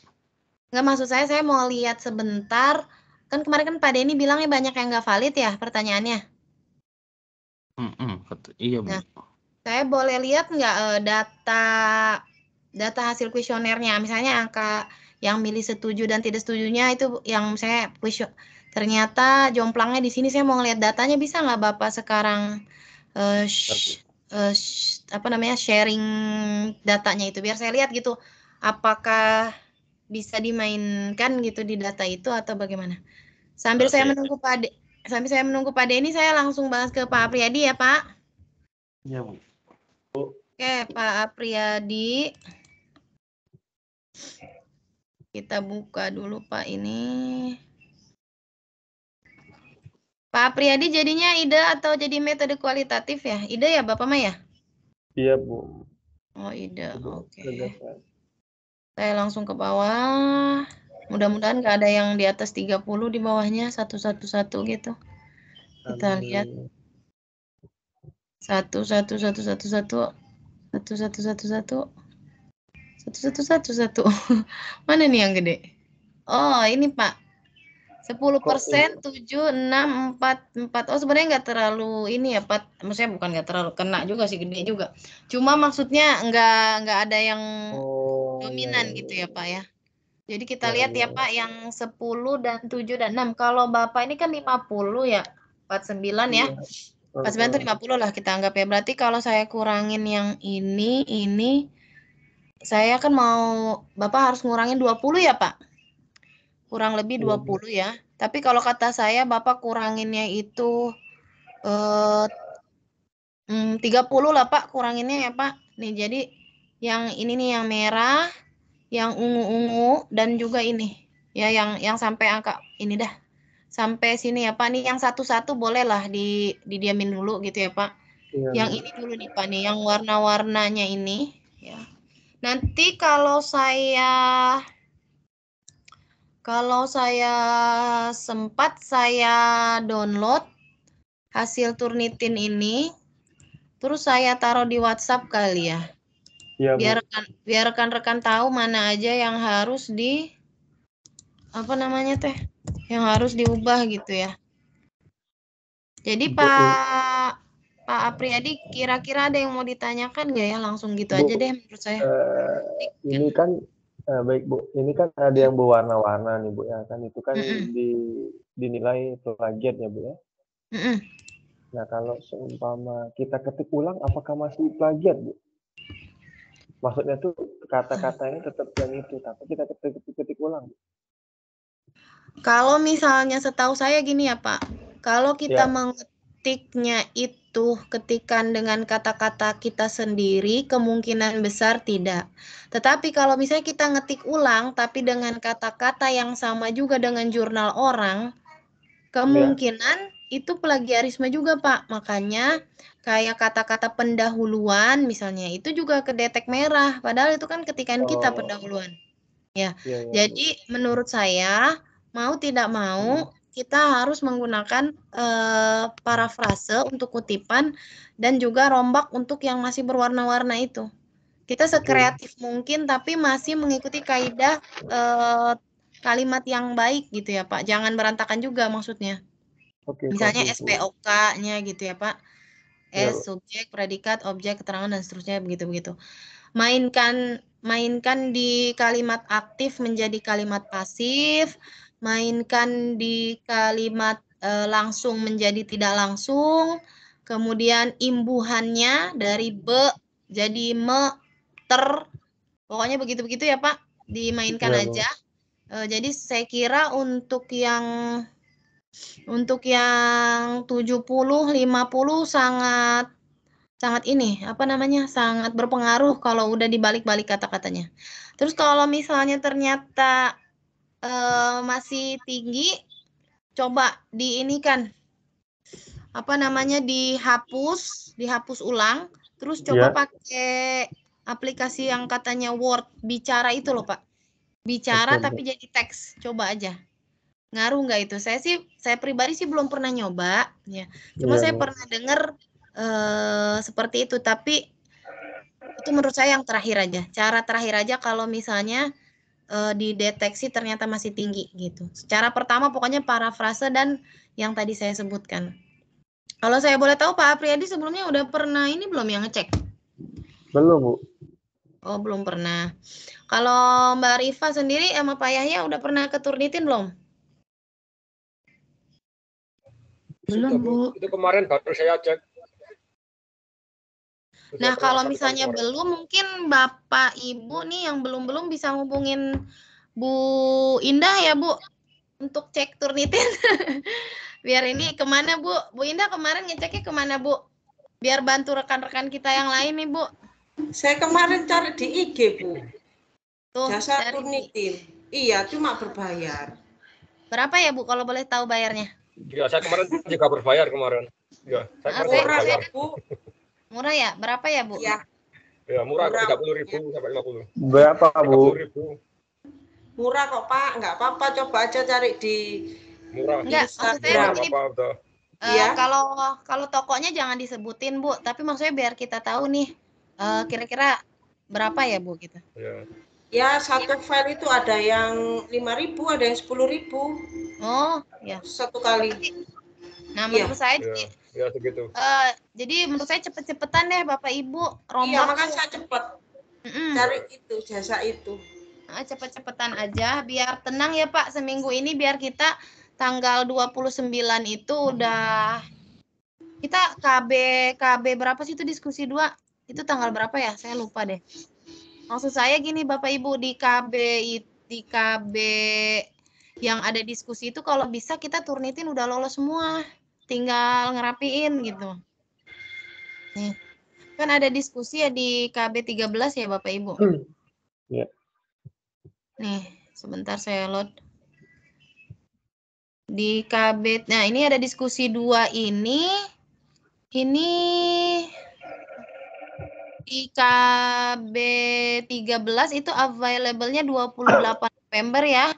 Enggak, maksud saya mau lihat sebentar. Kan kemarin kan Pak Denny bilangnya banyak yang nggak valid ya pertanyaannya. Iya Bu. Nah, saya boleh lihat nggak data hasil kuesionernya, misalnya angka yang milih setuju dan tidak setujunya itu yang saya ternyata jomplangnya di sini. Saya mau ngeliat datanya, bisa nggak Bapak sekarang sharing datanya itu biar saya lihat gitu apakah bisa dimainkan gitu di data itu atau bagaimana. Sambil saya menunggu Pak Denny, saya langsung bahas ke Pak Apriyadi ya Pak. Iya Bu. Oke, Pak Apriyadi. Kita buka dulu Pak ini. Pak Apriyadi jadinya ide atau jadi metode kualitatif ya? Ide ya Bapak Maya? Iya, Bu. Oh, ide. Oke. Gagasan. Saya langsung ke bawah. Mudah-mudahan nggak ada yang di atas 30 di bawahnya, satu-satu gitu. Kita lihat. Satu. Mana nih yang gede? Oh, ini Pak. 10%, 7, 6, 4. Oh, sebenarnya nggak terlalu ini ya, Pak. Maksudnya bukan nggak terlalu kena juga sih, gede juga. Cuma maksudnya nggak ada yang dominan gitu ya, Pak ya. Jadi kita lihat ya, Pak, yang 10 dan 7 dan 6. Kalau Bapak ini kan 50 ya, 49 ya. 49 itu 50 lah kita anggap ya. Berarti kalau saya kurangin yang ini, saya kan mau, Bapak harus ngurangin 20 ya, Pak? Kurang lebih 20 ya. Tapi kalau kata saya Bapak kuranginnya itu 30 lah Pak, kuranginnya ya Pak. Nih jadi yang ini nih yang merah, yang ungu-ungu dan juga ini. Ya yang sampai angka ini dah. Sampai sini ya Pak. Nih yang satu-satu bolehlah didiamin dulu gitu ya Pak. Yang ini dulu nih Pak nih, yang warna-warnanya ini ya. Nanti kalau saya sempat, saya download hasil Turnitin ini, terus saya taruh di WhatsApp kali ya. Biar rekan-rekan tahu mana aja yang harus yang harus diubah gitu ya. Jadi Pak Apriyadi, kira-kira ada yang mau ditanyakan nggak ya? Langsung gitu aja deh menurut saya. Ini kan baik Bu, ini kan ada yang berwarna-warna nih Bu ya kan, itu kan dinilai plagiat ya Bu ya. Nah kalau seumpama kita ketik ulang, apakah masih plagiat Bu? Maksudnya tuh kata-katanya tetap yang itu, tapi kita ketik ulang. Kalau misalnya setahu saya gini ya Pak, kalau kita mengetiknya itu ketikan dengan kata-kata kita sendiri, kemungkinan besar tidak. Tetapi kalau misalnya kita ngetik ulang, tapi dengan kata-kata yang sama juga dengan jurnal orang, kemungkinan itu plagiarisme juga Pak. Makanya kayak kata-kata pendahuluan misalnya, itu juga kedetek merah. Padahal itu kan ketikan kita pendahuluan. Ya, jadi menurut saya, mau tidak mau, kita harus menggunakan parafrase untuk kutipan dan juga rombak untuk yang masih berwarna-warna itu. Kita sekreatif mungkin, tapi masih mengikuti kaidah kalimat yang baik gitu ya Pak. Jangan berantakan juga maksudnya. Misalnya SPOK-nya gitu ya Pak. Subjek, predikat, objek, keterangan, dan seterusnya begitu-begitu. Mainkan di kalimat aktif menjadi kalimat pasif, mainkan di kalimat langsung menjadi tidak langsung, kemudian imbuhannya dari be jadi me, ter, pokoknya begitu-begitu ya Pak, dimainkan aja. Jadi saya kira untuk yang 70, 50 sangat ini, sangat berpengaruh kalau udah dibalik-balik kata-katanya. Terus kalau misalnya ternyata masih tinggi, coba dihapus ulang, terus coba pakai aplikasi yang katanya Word bicara itu loh Pak. Bicara tapi jadi teks, coba aja. Ngaruh nggak itu? Saya pribadi sih belum pernah nyoba ya. Cuma saya pernah dengar seperti itu, tapi itu menurut saya yang terakhir aja. Cara terakhir aja kalau misalnya dideteksi ternyata masih tinggi gitu. Secara pertama pokoknya parafrase dan yang tadi saya sebutkan. Kalau saya boleh tahu Pak Apriyadi sebelumnya udah pernah ini belum yang ngecek? Belum Bu. Oh belum pernah. Kalau Mbak Rifa sendiri sama Pak Yahya udah pernah ke Turnitin belum? Belum Bu. Itu kemarin baru saya cek. Nah, kalau misalnya belum, mungkin Bapak Ibu nih yang belum bisa hubungin Bu Indah ya Bu, untuk cek Turnitin. Biar ini kemana Bu? Bu Indah kemarin ngeceknya kemana Bu? Biar bantu rekan-rekan kita yang lain nih Bu. Saya kemarin cari di IG, Bu. Tuh, jasa Turnitin. Iya, cuma berbayar. Berapa ya, Bu, kalau boleh tahu bayarnya? Ya, saya kemarin juga berbayar kemarin. Ya, saya kemarin juga berbayar. Bu. Murah ya? Berapa ya, Bu? Iya. Ya, murah, 30.000 sampai 50. Berapa, Bu? 30.000. Murah kok, Pak. Nggak apa-apa, coba aja cari di murah. Enggak, maksud saya begini. Kalau tokonya jangan disebutin, Bu, tapi maksudnya biar kita tahu nih kira-kira berapa ya, Bu, gitu. Ya, satu file itu ada yang 5.000, ada yang 10.000. Oh, ya. Satu kali. Nah, menurut saya ya segitu. Jadi menurut saya cepet-cepetan deh Bapak Ibu rombak. Iya, makanya saya cepet cari itu, jasa itu. Cepet-cepetan aja biar tenang ya Pak, seminggu ini biar kita tanggal 29 itu udah kita KB berapa sih itu diskusi 2? Itu tanggal berapa ya? Saya lupa deh. Maksud saya gini Bapak Ibu, di KB yang ada diskusi itu kalau bisa kita Turnitin udah lolos semua. Tinggal ngerapiin gitu. Nih. Kan ada diskusi ya di KB 13 ya Bapak Ibu? Iya. Nih, sebentar saya load. Di KB, nah ini ada diskusi 2 ini di KB 13 itu available-nya 28 November ya.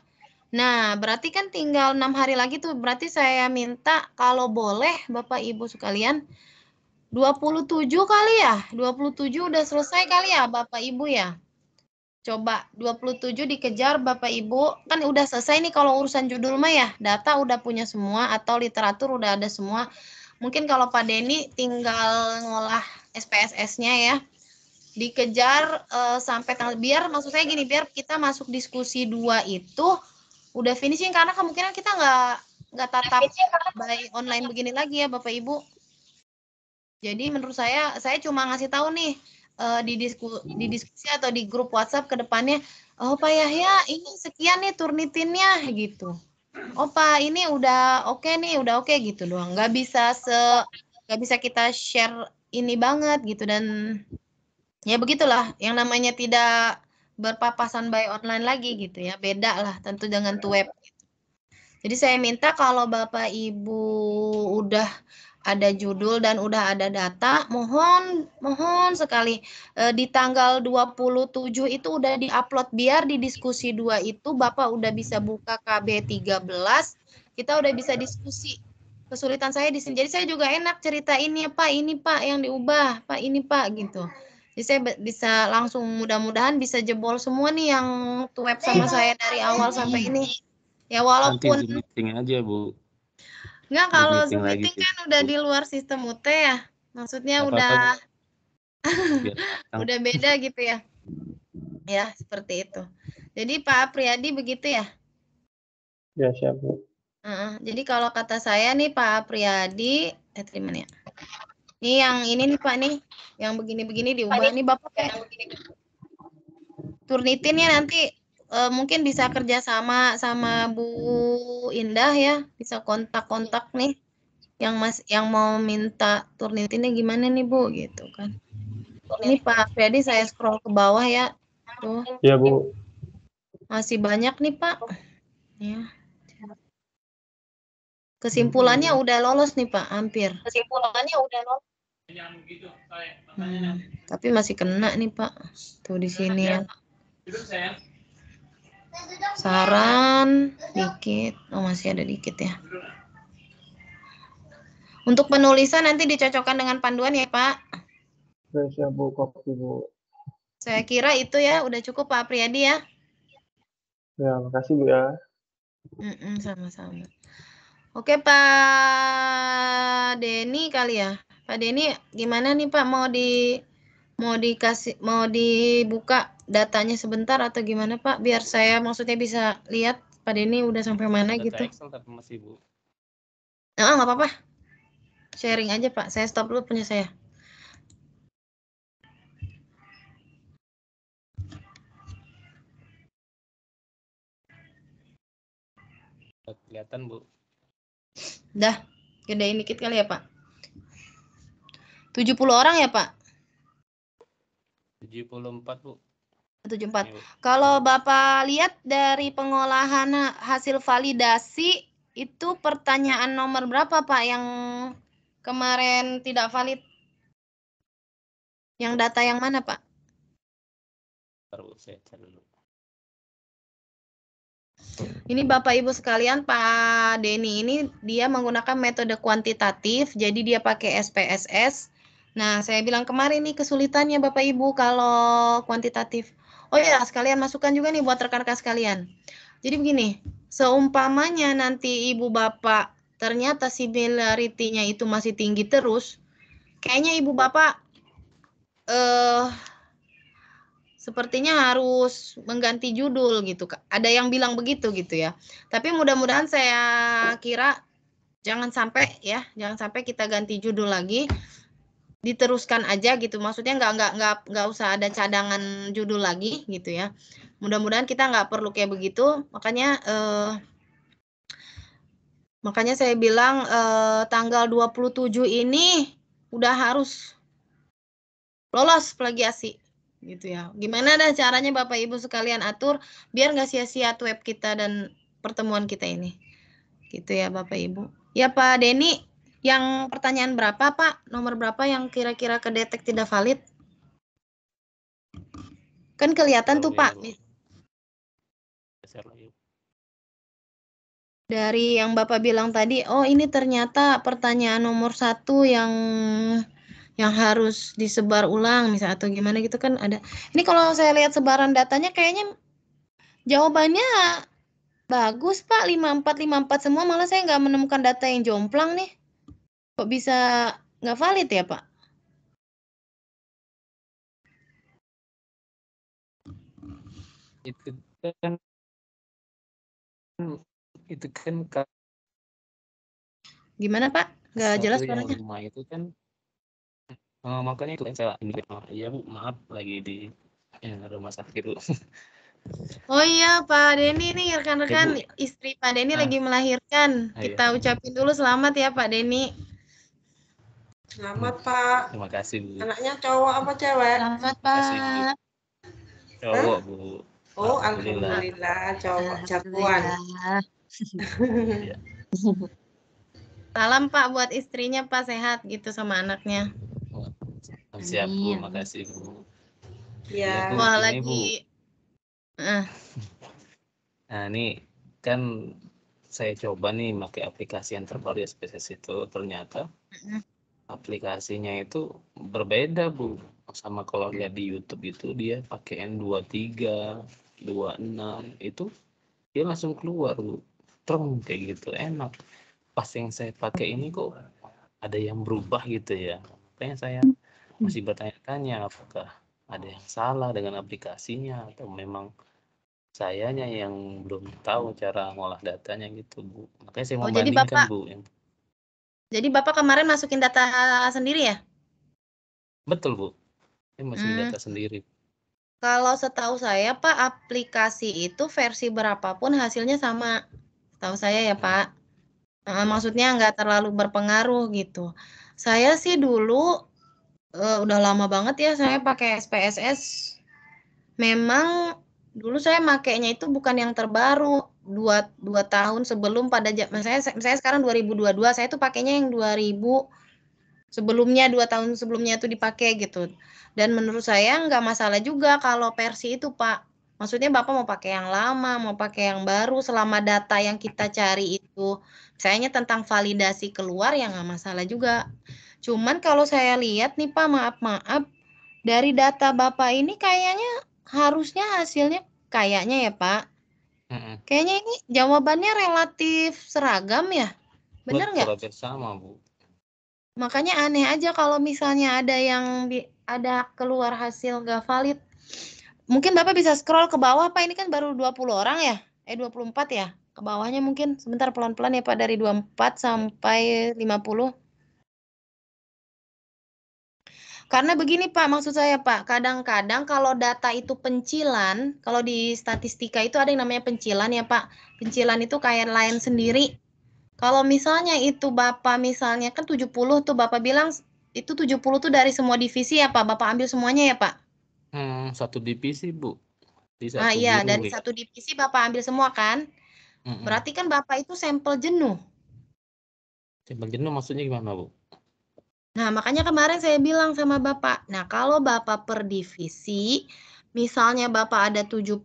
Nah, berarti kan tinggal 6 hari lagi tuh. Berarti saya minta kalau boleh Bapak Ibu sekalian 27 kali ya. 27 udah selesai kali ya Bapak Ibu ya. Coba 27 dikejar Bapak Ibu. Kan udah selesai nih kalau urusan judul mah ya. Data udah punya semua atau literatur udah ada semua. Mungkin kalau Pak Denny tinggal ngolah SPSS-nya ya. Dikejar sampai tanggal, biar maksud saya gini, biar kita masuk diskusi 2 itu udah finishing, karena kemungkinan kita nggak tatap by online begini lagi ya Bapak Ibu. Jadi menurut saya cuma ngasih tahu nih di diskusi atau di grup WhatsApp ke depannya, oh Pak Yahya ini sekian nih Turnitinnya gitu. Oh Pak ini udah oke nih, udah oke gitu doang. Nggak bisa kita share ini banget gitu, dan ya begitulah yang namanya tidak berpapasan by online lagi gitu ya, beda lah tentu dengan web. Jadi saya minta kalau Bapak Ibu udah ada judul dan udah ada data, mohon sekali di tanggal 27 itu udah diupload, biar di diskusi 2 itu Bapak udah bisa buka KB 13, kita udah bisa diskusi. Kesulitan saya di sini. Jadi saya juga enak cerita ini Pak, ini Pak yang diubah, Pak ini Pak gitu. Jadi saya bisa langsung, mudah-mudahan bisa jebol semua nih yang web sama saya dari awal sampai ini. Ya walaupun nanti meeting aja Bu. Enggak, kalau Zoom meeting kan udah di luar sistem UT ya. Maksudnya udah udah beda gitu ya. Ya, seperti itu. Jadi Pak Priyadi begitu ya? Ya, siap Bu. Jadi kalau kata saya nih Pak Priyadi, terima nih ya. Nih yang ini nih Pak nih, yang begini-begini diubah nih Bapak kayak Turnitinnya nanti mungkin bisa kerja sama Bu Indah ya, bisa kontak-kontak nih yang mau minta Turnitinnya gimana nih Bu gitu kan. Ini Pak Fredi saya scroll ke bawah ya. Tuh. Ya Bu. Masih banyak nih Pak. Ya. Kesimpulannya udah lolos nih Pak, hampir. Kesimpulannya udah lolos. Tapi masih kena nih Pak. Tuh di sini ya. Saran dikit. Oh masih ada dikit ya. Untuk penulisan nanti dicocokkan dengan panduan ya Pak. Siap Bu, kopi Bu. Saya kira itu ya udah cukup Pak Priyadi ya. Ya, makasih Bu ya. Sama-sama. Oke Pak Denny kali ya. Pak Denny gimana nih Pak, mau dibuka datanya sebentar atau gimana Pak, biar saya maksudnya bisa lihat Pak Denny udah sampai mana gitu. Excel tapi masih Bu. Nggak apa-apa. Sharing aja Pak. Saya stop dulu punya saya. Kelihatan Bu. Dah, gedein dikit kali ya Pak. 70 orang ya Pak? 74, Bu. 74. Kalau Bapak lihat dari pengolahan hasil validasi, itu pertanyaan nomor berapa, Pak, yang kemarin tidak valid? Yang data yang mana, Pak? Baru saya cari dulu. Ini Bapak Ibu sekalian, Pak Denny ini dia menggunakan metode kuantitatif, jadi dia pakai SPSS. Nah, saya bilang kemarin nih kesulitannya Bapak Ibu kalau kuantitatif. Oh ya, sekalian masukkan juga nih buat rekan-rekan sekalian. Jadi begini, seumpamanya nanti Ibu Bapak ternyata similarity-nya itu masih tinggi terus, kayaknya Ibu Bapak sepertinya harus mengganti judul gitu. Ada yang bilang begitu gitu ya. Tapi mudah-mudahan saya kira jangan sampai ya, jangan sampai kita ganti judul lagi. Diteruskan aja gitu. Maksudnya nggak usah ada cadangan judul lagi gitu ya. Mudah-mudahan kita nggak perlu kayak begitu. Makanya saya bilang tanggal 27 ini udah harus lolos plagiasi gitu ya. Gimana dah caranya Bapak Ibu sekalian atur biar nggak sia-sia web kita dan pertemuan kita ini. Gitu ya Bapak Ibu. Ya Pak Denny, yang pertanyaan berapa Pak? Nomor berapa yang kira-kira kedetek tidak valid? Kan kelihatan tuh Pak. Dari yang Bapak bilang tadi, oh ini ternyata pertanyaan nomor 1 yang harus disebar ulang misalnya atau gimana gitu kan ada. Ini kalau saya lihat sebaran datanya kayaknya jawabannya bagus Pak, 54 semua, malah saya nggak menemukan data yang jomplang nih. Kok bisa nggak valid ya Pak? Itu kan gimana Pak? Nggak jelas suaranya. Rumah itu kan makanya itu saya ya Bu, maaf lagi di rumah sakit Bu. Oh iya Pak Denny nih rekan-rekan istri Pak Denny lagi melahirkan. Kita ucapin dulu selamat ya Pak Denny. Selamat Pak. Terima kasih Bu. Anaknya cowok apa cewek? Selamat Pak. Cowok Bu. Oh alhamdulillah cowok jagoan. Salam Pak buat istrinya Pak, sehat gitu sama anaknya. Siap Bu, makasih Bu. Ya. Wah ini, lagi. Bu. Nah ini kan saya coba nih pakai aplikasi yang terbaru ya SPSS itu, ternyata aplikasinya itu berbeda Bu, sama kalau lihat di YouTube itu dia pakai N23, 26 itu dia langsung keluar Bu, terus kayak gitu enak. Pas yang saya pakai ini kok ada yang berubah gitu ya, makanya saya masih bertanya-tanya apakah ada yang salah dengan aplikasinya atau memang sayanya yang belum tahu cara ngolah datanya gitu Bu. Makanya saya mau bandingkan Bu. Jadi Bapak kemarin masukin data sendiri ya? Betul Bu, saya masukin data sendiri. Kalau setahu saya Pak, aplikasi itu versi berapapun hasilnya sama. Setahu saya ya Pak. Maksudnya nggak terlalu berpengaruh gitu. Saya sih dulu udah lama banget ya saya pakai SPSS. Memang dulu saya makainya itu bukan yang terbaru. 2 tahun sebelum pada saya sekarang 2022, saya tuh pakainya yang 2000 sebelumnya, 2 tahun sebelumnya itu dipakai gitu. Dan menurut saya nggak masalah juga kalau versi itu Pak. Maksudnya Bapak mau pakai yang lama, mau pakai yang baru, selama data yang kita cari itu misalnya tentang validasi keluar ya nggak masalah juga. Cuman kalau saya lihat nih Pak, maaf, dari data Bapak ini kayaknya harusnya hasilnya kayaknya ya Pak. Kayaknya ini jawabannya relatif seragam ya. Bener nggak? Betul, sama Bu. Makanya aneh aja kalau misalnya ada yang ada keluar hasil nggak valid. Mungkin Bapak bisa scroll ke bawah Pak, ini kan baru 20 orang ya? 24 ya? Ke bawahnya mungkin sebentar pelan-pelan ya Pak, dari 24 sampai 50. Karena begini Pak, maksud saya Pak, kadang-kadang kalau data itu pencilan, kalau di statistika itu ada yang namanya pencilan ya Pak. Pencilan itu kayak lain sendiri. Kalau misalnya itu Bapak misalnya kan 70 tuh Bapak bilang itu 70 tuh dari semua divisi ya Pak, Bapak ambil semuanya ya Pak? Satu divisi, Bu. Di Ah satu iya, guru dari ya. satu divisi Bapak ambil semua kan? Berarti kan Bapak itu sampel jenuh. Sampel jenuh maksudnya gimana, Bu? Nah, makanya kemarin saya bilang sama Bapak, nah kalau Bapak per divisi, misalnya Bapak ada 70,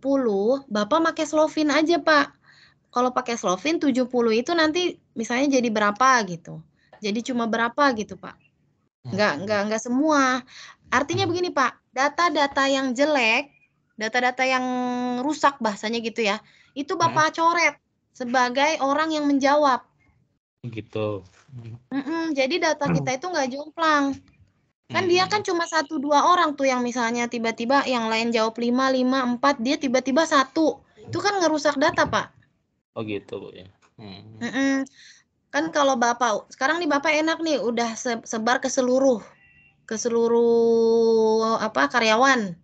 Bapak pakai Slovin aja, Pak. Kalau pakai Slovin 70 itu nanti misalnya jadi berapa gitu. Jadi cuma berapa gitu, Pak. Enggak semua. Artinya begini, Pak, data-data yang jelek, data-data yang rusak bahasanya gitu ya, itu Bapak coret sebagai orang yang menjawab. Gitu. Jadi data kita itu nggak jomplang. Kan dia kan cuma 1-2 orang tuh yang misalnya tiba-tiba yang lain jawab 5, 4, dia tiba-tiba 1. Itu kan ngerusak data, Pak. Oh gitu, Bu ya. Kan kalau Bapak, sekarang nih Bapak enak nih, udah sebar ke seluruh karyawan.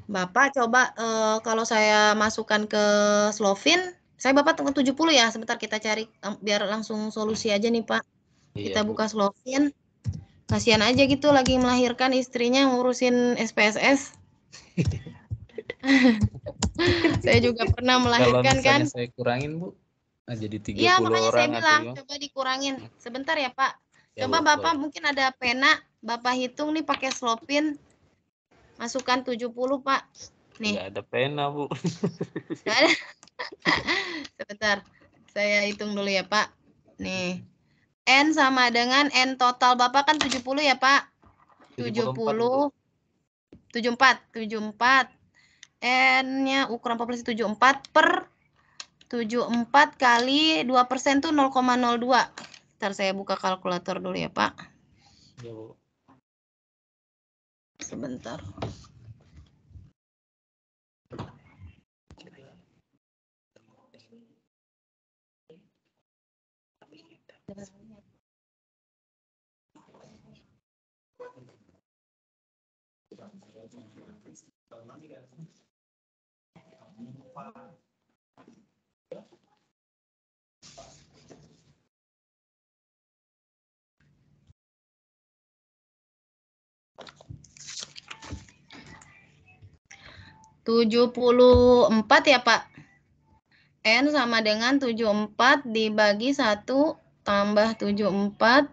Bapak coba kalau saya masukkan ke Slovin, saya Bapak 70 ya, sebentar kita cari biar langsung solusi aja nih, Pak. Kita buka Slovin. Kasihan aja gitu lagi melahirkan istrinya ngurusin SPSS. Saya juga pernah melahirkan kan. Saya kurangin, Bu. Nah, jadi 30 iya, makanya orang saya bilang coba dikurangin. Sebentar ya, Pak. Coba Bapak mungkin ada pena, Bapak hitung nih pakai Slovin. Masukkan 70, Pak. Nih. Nggak ada pena, Bu. Nggak ada. Sebentar. Saya hitung dulu ya, Pak. Nih. N sama dengan N total Bapak kan 70 ya, Pak? 74. N-nya ukuran populasi 74 per 74 kali 2% tuh 0,02. Ntar saya buka kalkulator dulu ya, Pak. Ya, Bu. Sebentar. (74) ya, Pak. N sama dengan 74 dibagi 1 tambah 74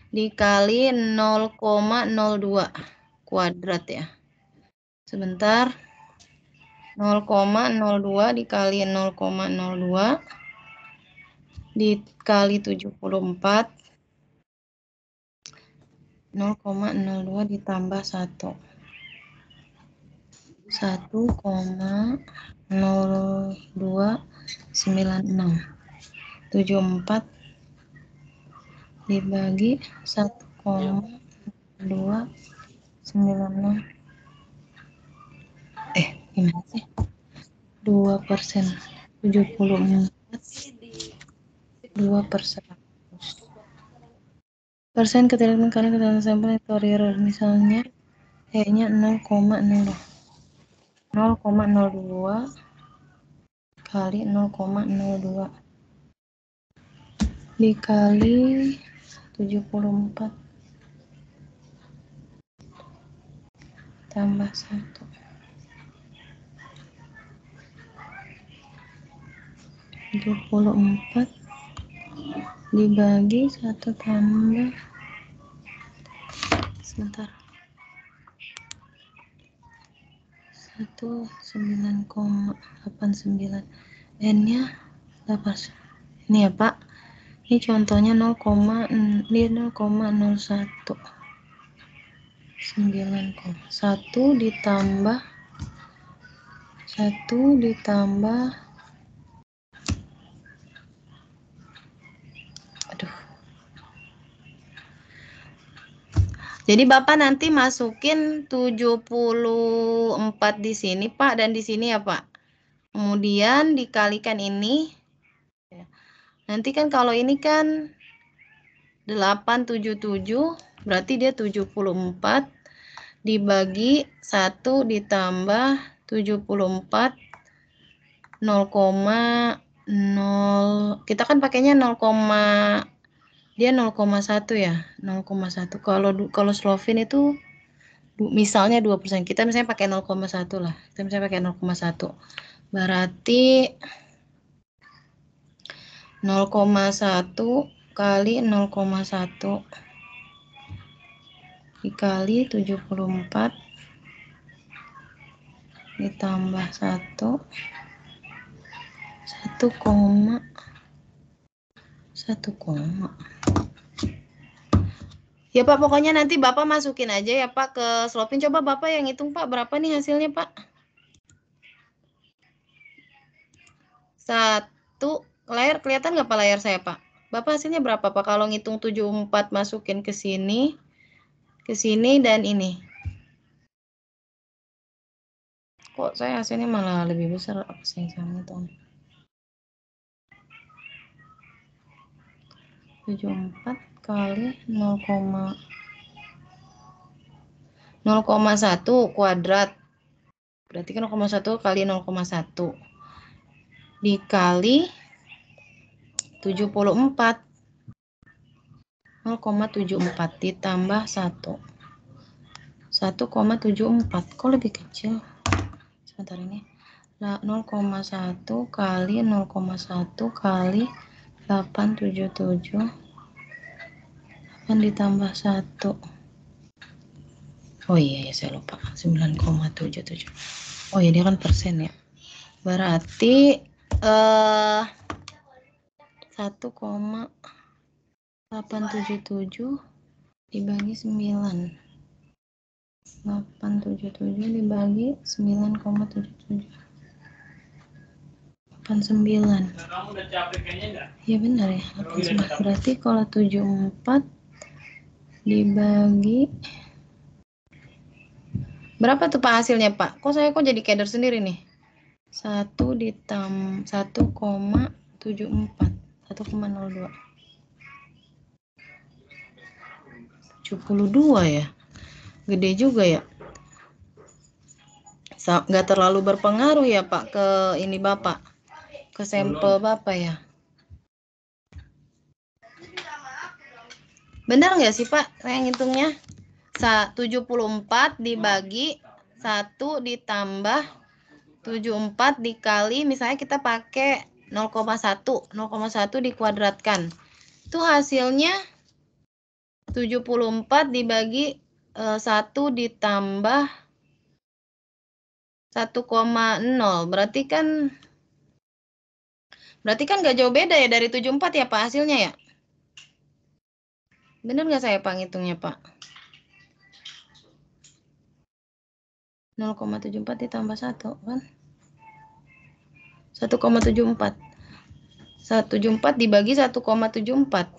dikali 0,02 kuadrat ya. Sebentar. 0,02 dikali 0,02 dikali 74. 0,02 ditambah 1. 1,0296. 74 dibagi 1,296. Gimana sih? 2%. 74. 2%. Persen keterlibatan karena keterangan sampel atau error. Misalnya, kayaknya 0,02 kali 0,02 dikali 74 tambah 1. 74 dibagi 1 tambah, sebentar, 19,89. N-nya 8. Ini ya, Pak. Ini contohnya 0,01. 1 ditambah 1 ditambah, jadi Bapak nanti masukin 74 di sini, Pak, dan di sini ya, Pak. Kemudian dikalikan ini. Nanti kan kalau ini kan 877, berarti dia 74 dibagi 1 ditambah 74 0,0, kita kan pakainya 0, dia 0,1 ya, 0,1. Kalau Slovin itu Misalnya 2%. Kita misalnya pakai 0,1 lah. Kita misalnya pakai 0,1. Berarti 0,1 kali 0,1 dikali 74 ditambah 1 1,1. Ya Pak, pokoknya nanti Bapak masukin aja ya Pak ke Slopin. Coba Bapak yang hitung Pak, berapa nih hasilnya Pak? 1, layar kelihatan nggak Pak layar saya Pak? Bapak hasilnya berapa Pak kalau ngitung 74 masukin ke sini dan ini? Kok saya hasilnya malah lebih besar apa sih sama itu? 74 kali 0,1 kuadrat. Berarti kan 0,1 kali 0,1 dikali 74. 0,74 ditambah 1. 1,74. Kok lebih kecil? Sebentar ini. Nah, 0,1 kali 0,1 kali 877. 8 ditambah 1. Oh iya ya, saya lupa. 9,77. Oh iya, dia kan persen ya. Berarti 1,877 dibagi 9. 877 dibagi 9,77. 89. Ya benar ya, 89. Berarti kalau 74 dibagi berapa tuh Pak hasilnya Pak? Kok saya jadi keder sendiri nih? 1 ditambah 1,74. 1,02. 72 ya. Gede juga ya. Nggak terlalu berpengaruh ya Pak ke ini Bapak. Ke sampel Bapak ya. Benar nggak sih Pak saya ngitungnya? 74 dibagi 1 ditambah 74 dikali, misalnya kita pakai 0,1 dikuadratkan. Itu hasilnya 74 dibagi 1 ditambah 1,0. Berarti kan nggak jauh beda ya dari 74 ya Pak hasilnya ya? Bener nggak saya Pak ngitungnya Pak? 0,74 ditambah 1 kan? 1,74. 1,74 dibagi 1,74.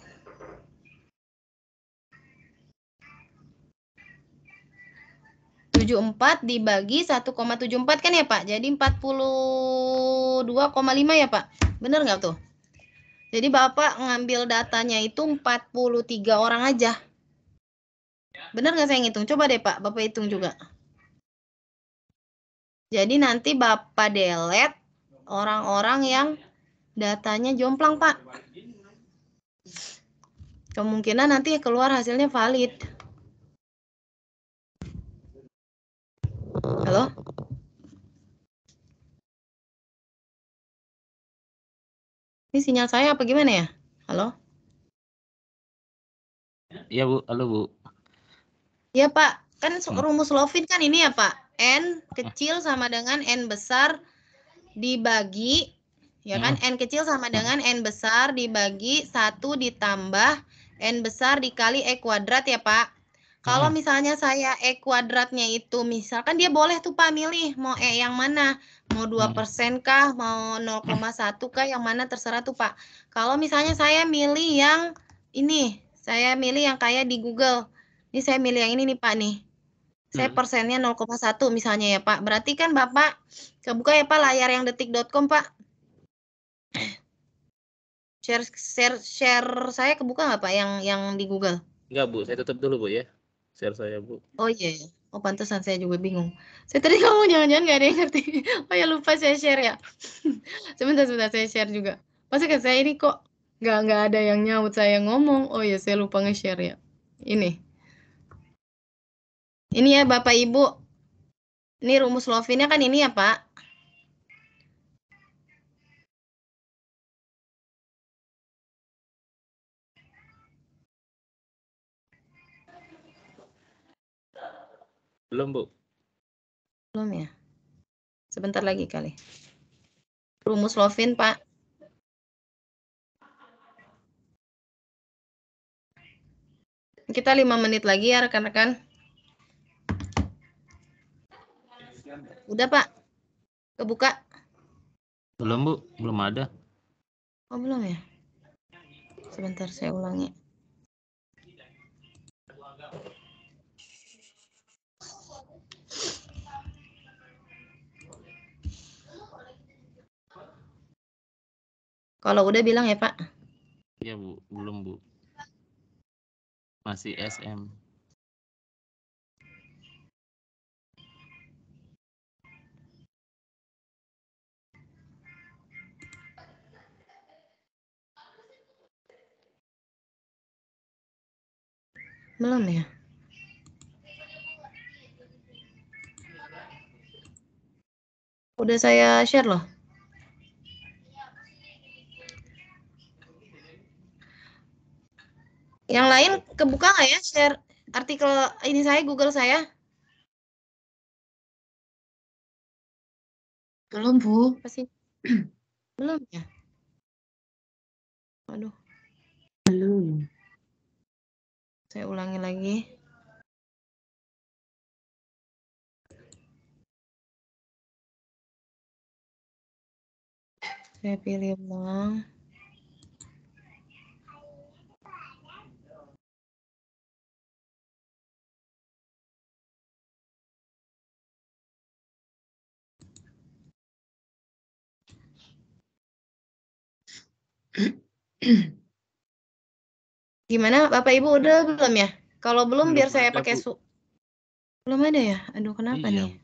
74 dibagi 1,74 kan ya Pak? Jadi 42,5 ya Pak? Bener nggak tuh? Jadi Bapak ngambil datanya itu 43 orang aja. Bener nggak saya ngitung? Coba deh Pak, Bapak hitung juga. Jadi nanti Bapak delete orang-orang yang datanya jomplang Pak. Kemungkinan nanti keluar hasilnya valid. Halo? Ini sinyal saya apa gimana ya? Halo? Iya Bu, halo Bu. Ya Pak, kan rumus Lovin kan ini ya Pak. N kecil sama dengan N besar dibagi, ya kan? N kecil sama dengan N besar dibagi 1 ditambah N besar dikali E kuadrat ya Pak. Kalau misalnya saya E kuadratnya itu, misalkan dia boleh tuh Pak milih mau E yang mana. Mau 2% kah, mau 0,1 kah, yang mana terserah tuh Pak. Kalau misalnya saya milih yang ini, saya milih yang kayak di Google. Ini saya milih yang ini nih Pak nih. Saya persennya 0,1 misalnya ya Pak. Berarti kan Bapak kebuka ya Pak layar yang detik.com Pak. Share saya kebuka nggak Pak yang di Google? Enggak Bu, saya tutup dulu Bu ya. Share saya Bu. Oh iya. Oh pantesan saya juga bingung. Saya tadi ngomong jangan-jangan nggak ada yang ngerti. Oh ya lupa saya share ya. Sebentar saya share juga. Masa kan saya ini kok nggak ada yang nyaut saya ngomong. Oh ya saya lupa nge-share ya. Ini. Ini ya Bapak Ibu. Ini rumus Lovinnya kan ini ya Pak. Belum, Bu. Belum ya? Sebentar lagi kali. Rumus Lovin, Pak. Kita 5 menit lagi ya rekan-rekan. Udah Pak? Kebuka? Belum, Bu. Belum ada. Oh belum ya? Sebentar saya ulangi. Kalau udah bilang ya Pak. Iya Bu, belum Bu. Masih SM. Belum ya? Udah saya share loh. Yang lain kebuka nggak ya share artikel ini saya, Google saya? Belum, Bu. Apa sih? Belum ya? Aduh. Belum. Saya ulangi lagi. Saya pilih ulang. Gimana Bapak Ibu udah belum ya? Kalau belum biar saya pakai belum ada ya? Aduh kenapa Iya. nih?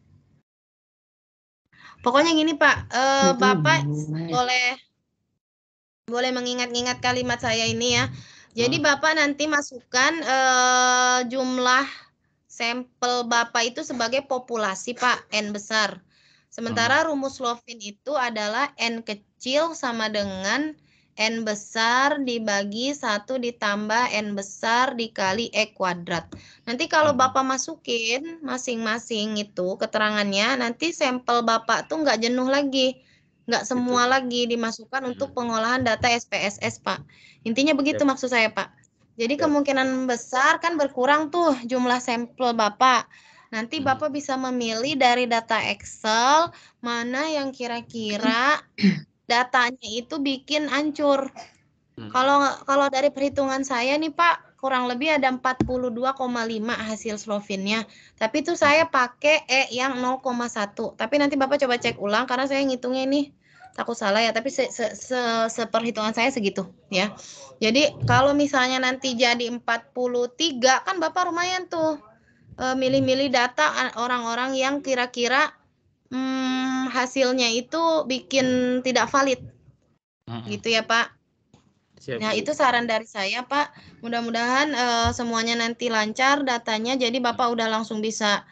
Pokoknya gini Pak, Bapak boleh mengingat-ingat kalimat saya ini ya. Jadi Bapak nanti masukkan jumlah sampel Bapak itu sebagai populasi Pak, N besar. Sementara rumus Lovin itu adalah N kecil sama dengan N besar dibagi 1 ditambah N besar dikali E kuadrat. Nanti kalau Bapak masukin masing-masing itu keterangannya, nanti sampel Bapak tuh nggak jenuh lagi. Nggak semua lagi dimasukkan untuk pengolahan data SPSS, Pak. Intinya begitu maksud saya, Pak. Jadi kemungkinan besar kan berkurang tuh jumlah sampel Bapak. Nanti Bapak bisa memilih dari data Excel mana yang kira-kira datanya itu bikin hancur. Kalau dari perhitungan saya nih Pak, kurang lebih ada 42,5 hasil Slovinnya. Tapi itu saya pakai E yang 0,1. Tapi nanti Bapak coba cek ulang karena saya ngitungnya ini takut salah ya, tapi seperhitungan saya segitu ya. Jadi kalau misalnya nanti jadi 43 kan Bapak lumayan tuh milih-milih data orang-orang yang kira-kira hasilnya itu bikin tidak valid. Gitu ya Pak. Nah, itu saran dari saya, Pak. Mudah-mudahan semuanya nanti lancar datanya. Jadi Bapak udah langsung bisa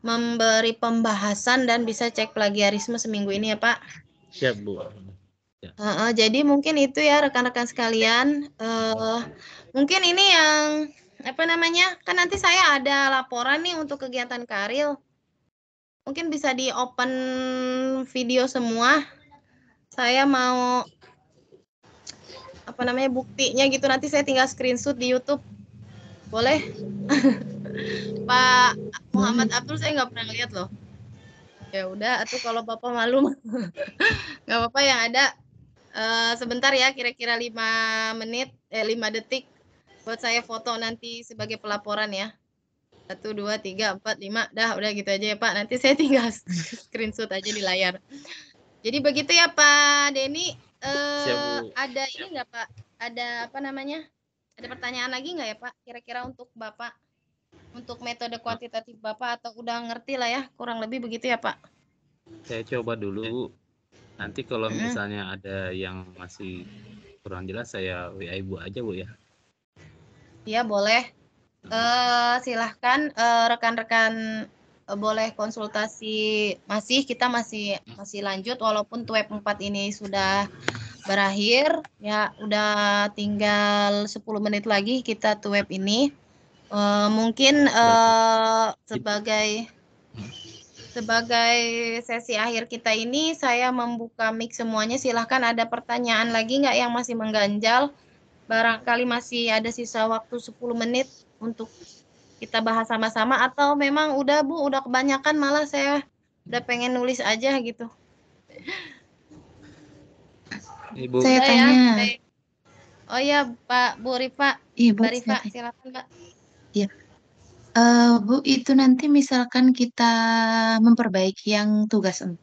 memberi pembahasan dan bisa cek plagiarisme seminggu ini ya, Pak. Siap, Bu. Jadi mungkin itu ya rekan-rekan sekalian. Mungkin ini yang apa namanya? Kan nanti saya ada laporan nih untuk kegiatan Karil. Mungkin bisa di open video semua. Saya mau apa namanya buktinya gitu, nanti saya tinggal screenshot di YouTube, boleh? Pak Muhammad Abdul saya nggak pernah lihat loh. Ya udah, atau kalau Bapak malu nggak apa-apa, yang ada sebentar ya, kira-kira 5 menit 5 detik buat saya foto nanti sebagai pelaporan ya. 1, 2, 3, 4, 5 dah, udah gitu aja ya Pak, nanti saya tinggal screenshot aja di layar. Jadi begitu ya Pak Denny. Ada ini nggak Pak? Ada apa namanya? Ada pertanyaan lagi nggak ya Pak? Kira-kira untuk Bapak, untuk metode kuantitatif Bapak, atau udah ngerti lah ya? Kurang lebih begitu ya Pak? Saya coba dulu. Nanti kalau misalnya ada yang masih kurang jelas, saya WA Ibu aja Bu ya. Iya boleh. Silahkan rekan-rekan boleh konsultasi, kita masih lanjut walaupun web 4 ini sudah berakhir ya, udah tinggal 10 menit lagi kita web ini. Mungkin sebagai sesi akhir kita ini saya membuka mic semuanya, silahkan ada pertanyaan lagi nggak yang masih mengganjal, barangkali masih ada sisa waktu 10 menit untuk kita bahas sama-sama, atau memang udah Bu, udah kebanyakan malah saya udah pengen nulis aja gitu. Ibu. Saya tanya. Ya? Oh ya Pak, Bu Rifa. Iya, Bu, Mbak Rifa, silakan Mbak. Iya. Bu, itu nanti misalkan kita memperbaiki yang tugas 4,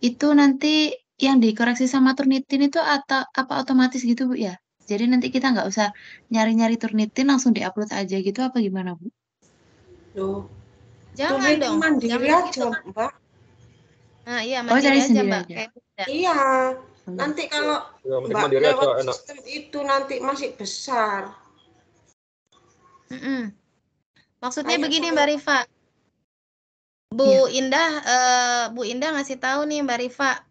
itu nanti yang dikoreksi sama Turnitin itu atau apa otomatis gitu Bu ya? Jadi nanti kita nggak usah nyari-nyari Turnitin, langsung diupload aja gitu apa gimana Bu? Loh, jangan dong, mandiri aja Mbak. Nah iya, mandiri aja Mbak. Iya, nanti kalau Mbak lewat sistem itu nanti masih besar. Maksudnya begini Mbak Rifa, Bu Indah ngasih tahu nih Mbak Rifa,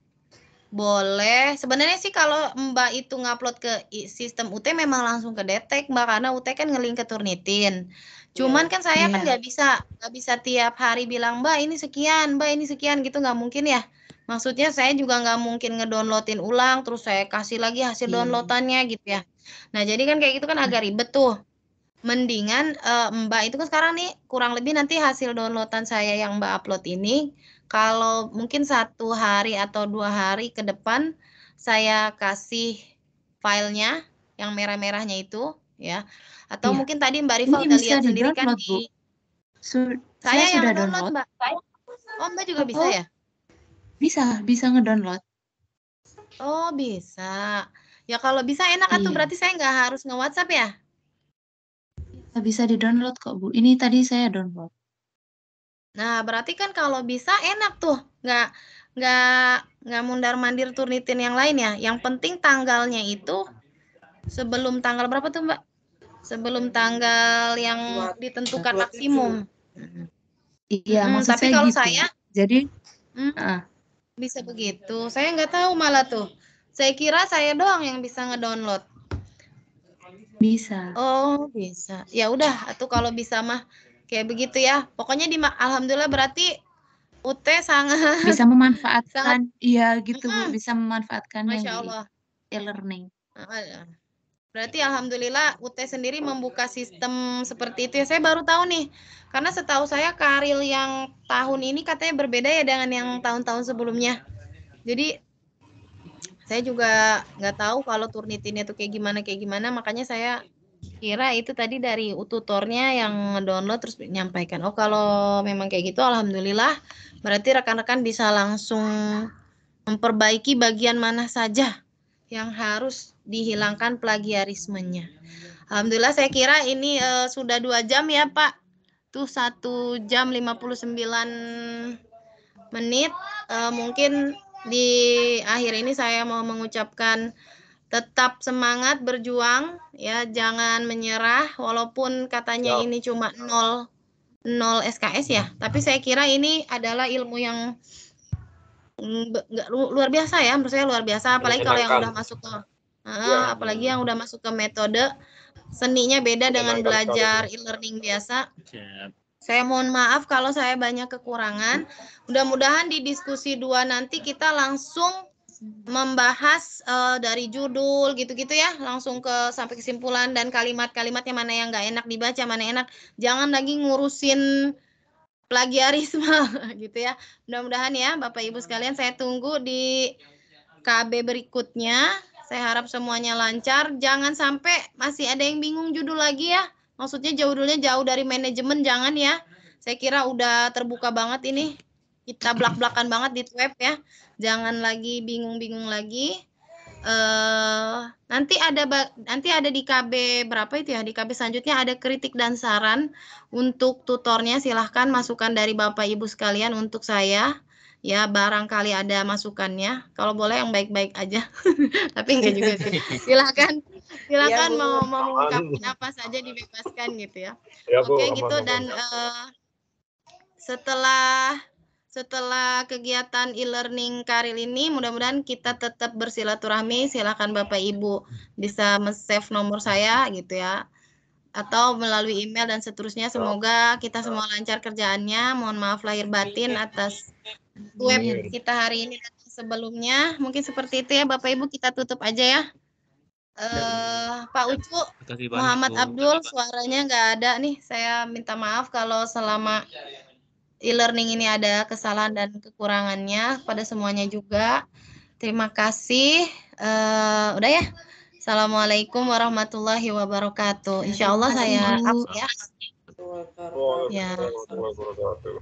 boleh sebenarnya sih kalau Mbak itu ngupload ke sistem UT memang langsung ke detek Mbak, karena UT kan ngelink ke Turnitin. Cuman kan saya kan nggak bisa tiap hari bilang Mbak ini sekian gitu, nggak mungkin ya. Maksudnya saya juga nggak mungkin ngedownloadin ulang terus saya kasih lagi hasil downloadannya gitu ya. Nah jadi kan kayak gitu kan agak ribet tuh. Mendingan Mbak itu kan sekarang nih kurang lebih nanti hasil downloadan saya yang Mbak upload ini, kalau mungkin 1 hari atau 2 hari ke depan saya kasih filenya yang merah-merahnya itu ya, atau mungkin tadi Mbak Rifa udah lihat sendiri kan di saya yang download Mbak. Oh Mbak juga bisa ya? Bisa ngedownload. Oh bisa. Ya kalau bisa enak atau berarti saya nggak harus nge-WhatsApp ya? Bisa di-download kok Bu. Ini tadi saya download. Nah berarti kan kalau bisa enak tuh, nggak mundar-mandir Turnitin yang lain ya. Yang penting tanggalnya itu sebelum tanggal berapa tuh Mbak? Sebelum tanggal yang ditentukan maksimum. Iya, maksud tapi saya kalau gitu. saya jadi bisa begitu. Saya nggak tahu malah tuh. Saya kira saya doang yang bisa ngedownload. Bisa. Oh bisa. Ya udah, atau kalau bisa mah kayak begitu ya. Pokoknya alhamdulillah berarti UT sangat bisa memanfaatkan gitu Bu, bisa memanfaatkan yang di e-learning. Berarti alhamdulillah UT sendiri membuka sistem seperti itu ya. Saya baru tahu nih. Karena setahu saya Karil yang tahun ini katanya berbeda ya dengan yang tahun-tahun sebelumnya. Jadi saya juga nggak tahu kalau Turnitinnya tuh kayak gimana, makanya saya kira itu tadi dari tutornya yang ngedownload terus menyampaikan. Oh kalau memang kayak gitu alhamdulillah, berarti rekan-rekan bisa langsung memperbaiki bagian mana saja yang harus dihilangkan plagiarismenya. Alhamdulillah saya kira ini sudah 2 jam ya Pak. Tuh 1 jam 59 menit. Mungkin di akhir ini saya mau mengucapkan tetap semangat berjuang ya, jangan menyerah walaupun katanya ini cuma 0 SKS ya, tapi saya kira ini adalah ilmu yang luar biasa ya, menurut saya luar biasa, apalagi kalau yang udah masuk ke apalagi yang udah masuk ke metode seninya beda dengan belajar e-learning biasa. Saya mohon maaf kalau saya banyak kekurangan. Mudah-mudahan di diskusi 2 nanti kita langsung membahas dari judul gitu-gitu ya, langsung sampai kesimpulan dan kalimat-kalimatnya mana yang nggak enak dibaca, mana enak. Jangan lagi ngurusin plagiarisme gitu ya. Mudah-mudahan ya Bapak Ibu sekalian, saya tunggu di KB berikutnya. Saya harap semuanya lancar. Jangan sampai masih ada yang bingung judul lagi ya. Maksudnya judulnya jauh dari manajemen, jangan ya. Saya kira udah terbuka banget ini. Kita blak-blakan banget di web ya. Jangan lagi bingung-bingung lagi. Nanti ada di KB berapa itu ya? Di KB selanjutnya ada kritik dan saran untuk tutornya. Silahkan masukan dari Bapak Ibu sekalian untuk saya. Ya barangkali ada masukannya. Kalau boleh yang baik-baik aja. Tapi enggak juga sih. Silahkan Silakan Bu. mau mengungkapkan apa saja dibebaskan gitu ya. Bu, Oke gitu dan setelah kegiatan e-learning Karil ini mudah-mudahan kita tetap bersilaturahmi. Silakan Bapak Ibu bisa save nomor saya gitu ya. Atau melalui email dan seterusnya. Semoga kita semua lancar kerjaannya. Mohon maaf lahir batin atas web kita hari ini dan sebelumnya. Mungkin seperti itu ya Bapak Ibu, kita tutup aja ya. Pak Ucu, Muhammad Abdul, suaranya nggak ada nih. Saya minta maaf kalau selama e-learning ini ada kesalahan dan kekurangannya pada semuanya juga. Terima kasih. Udah ya. Assalamualaikum warahmatullahi wabarakatuh. Insya Allah saya up ya. Waalaikumsalam warahmatullahi wabarakatuh.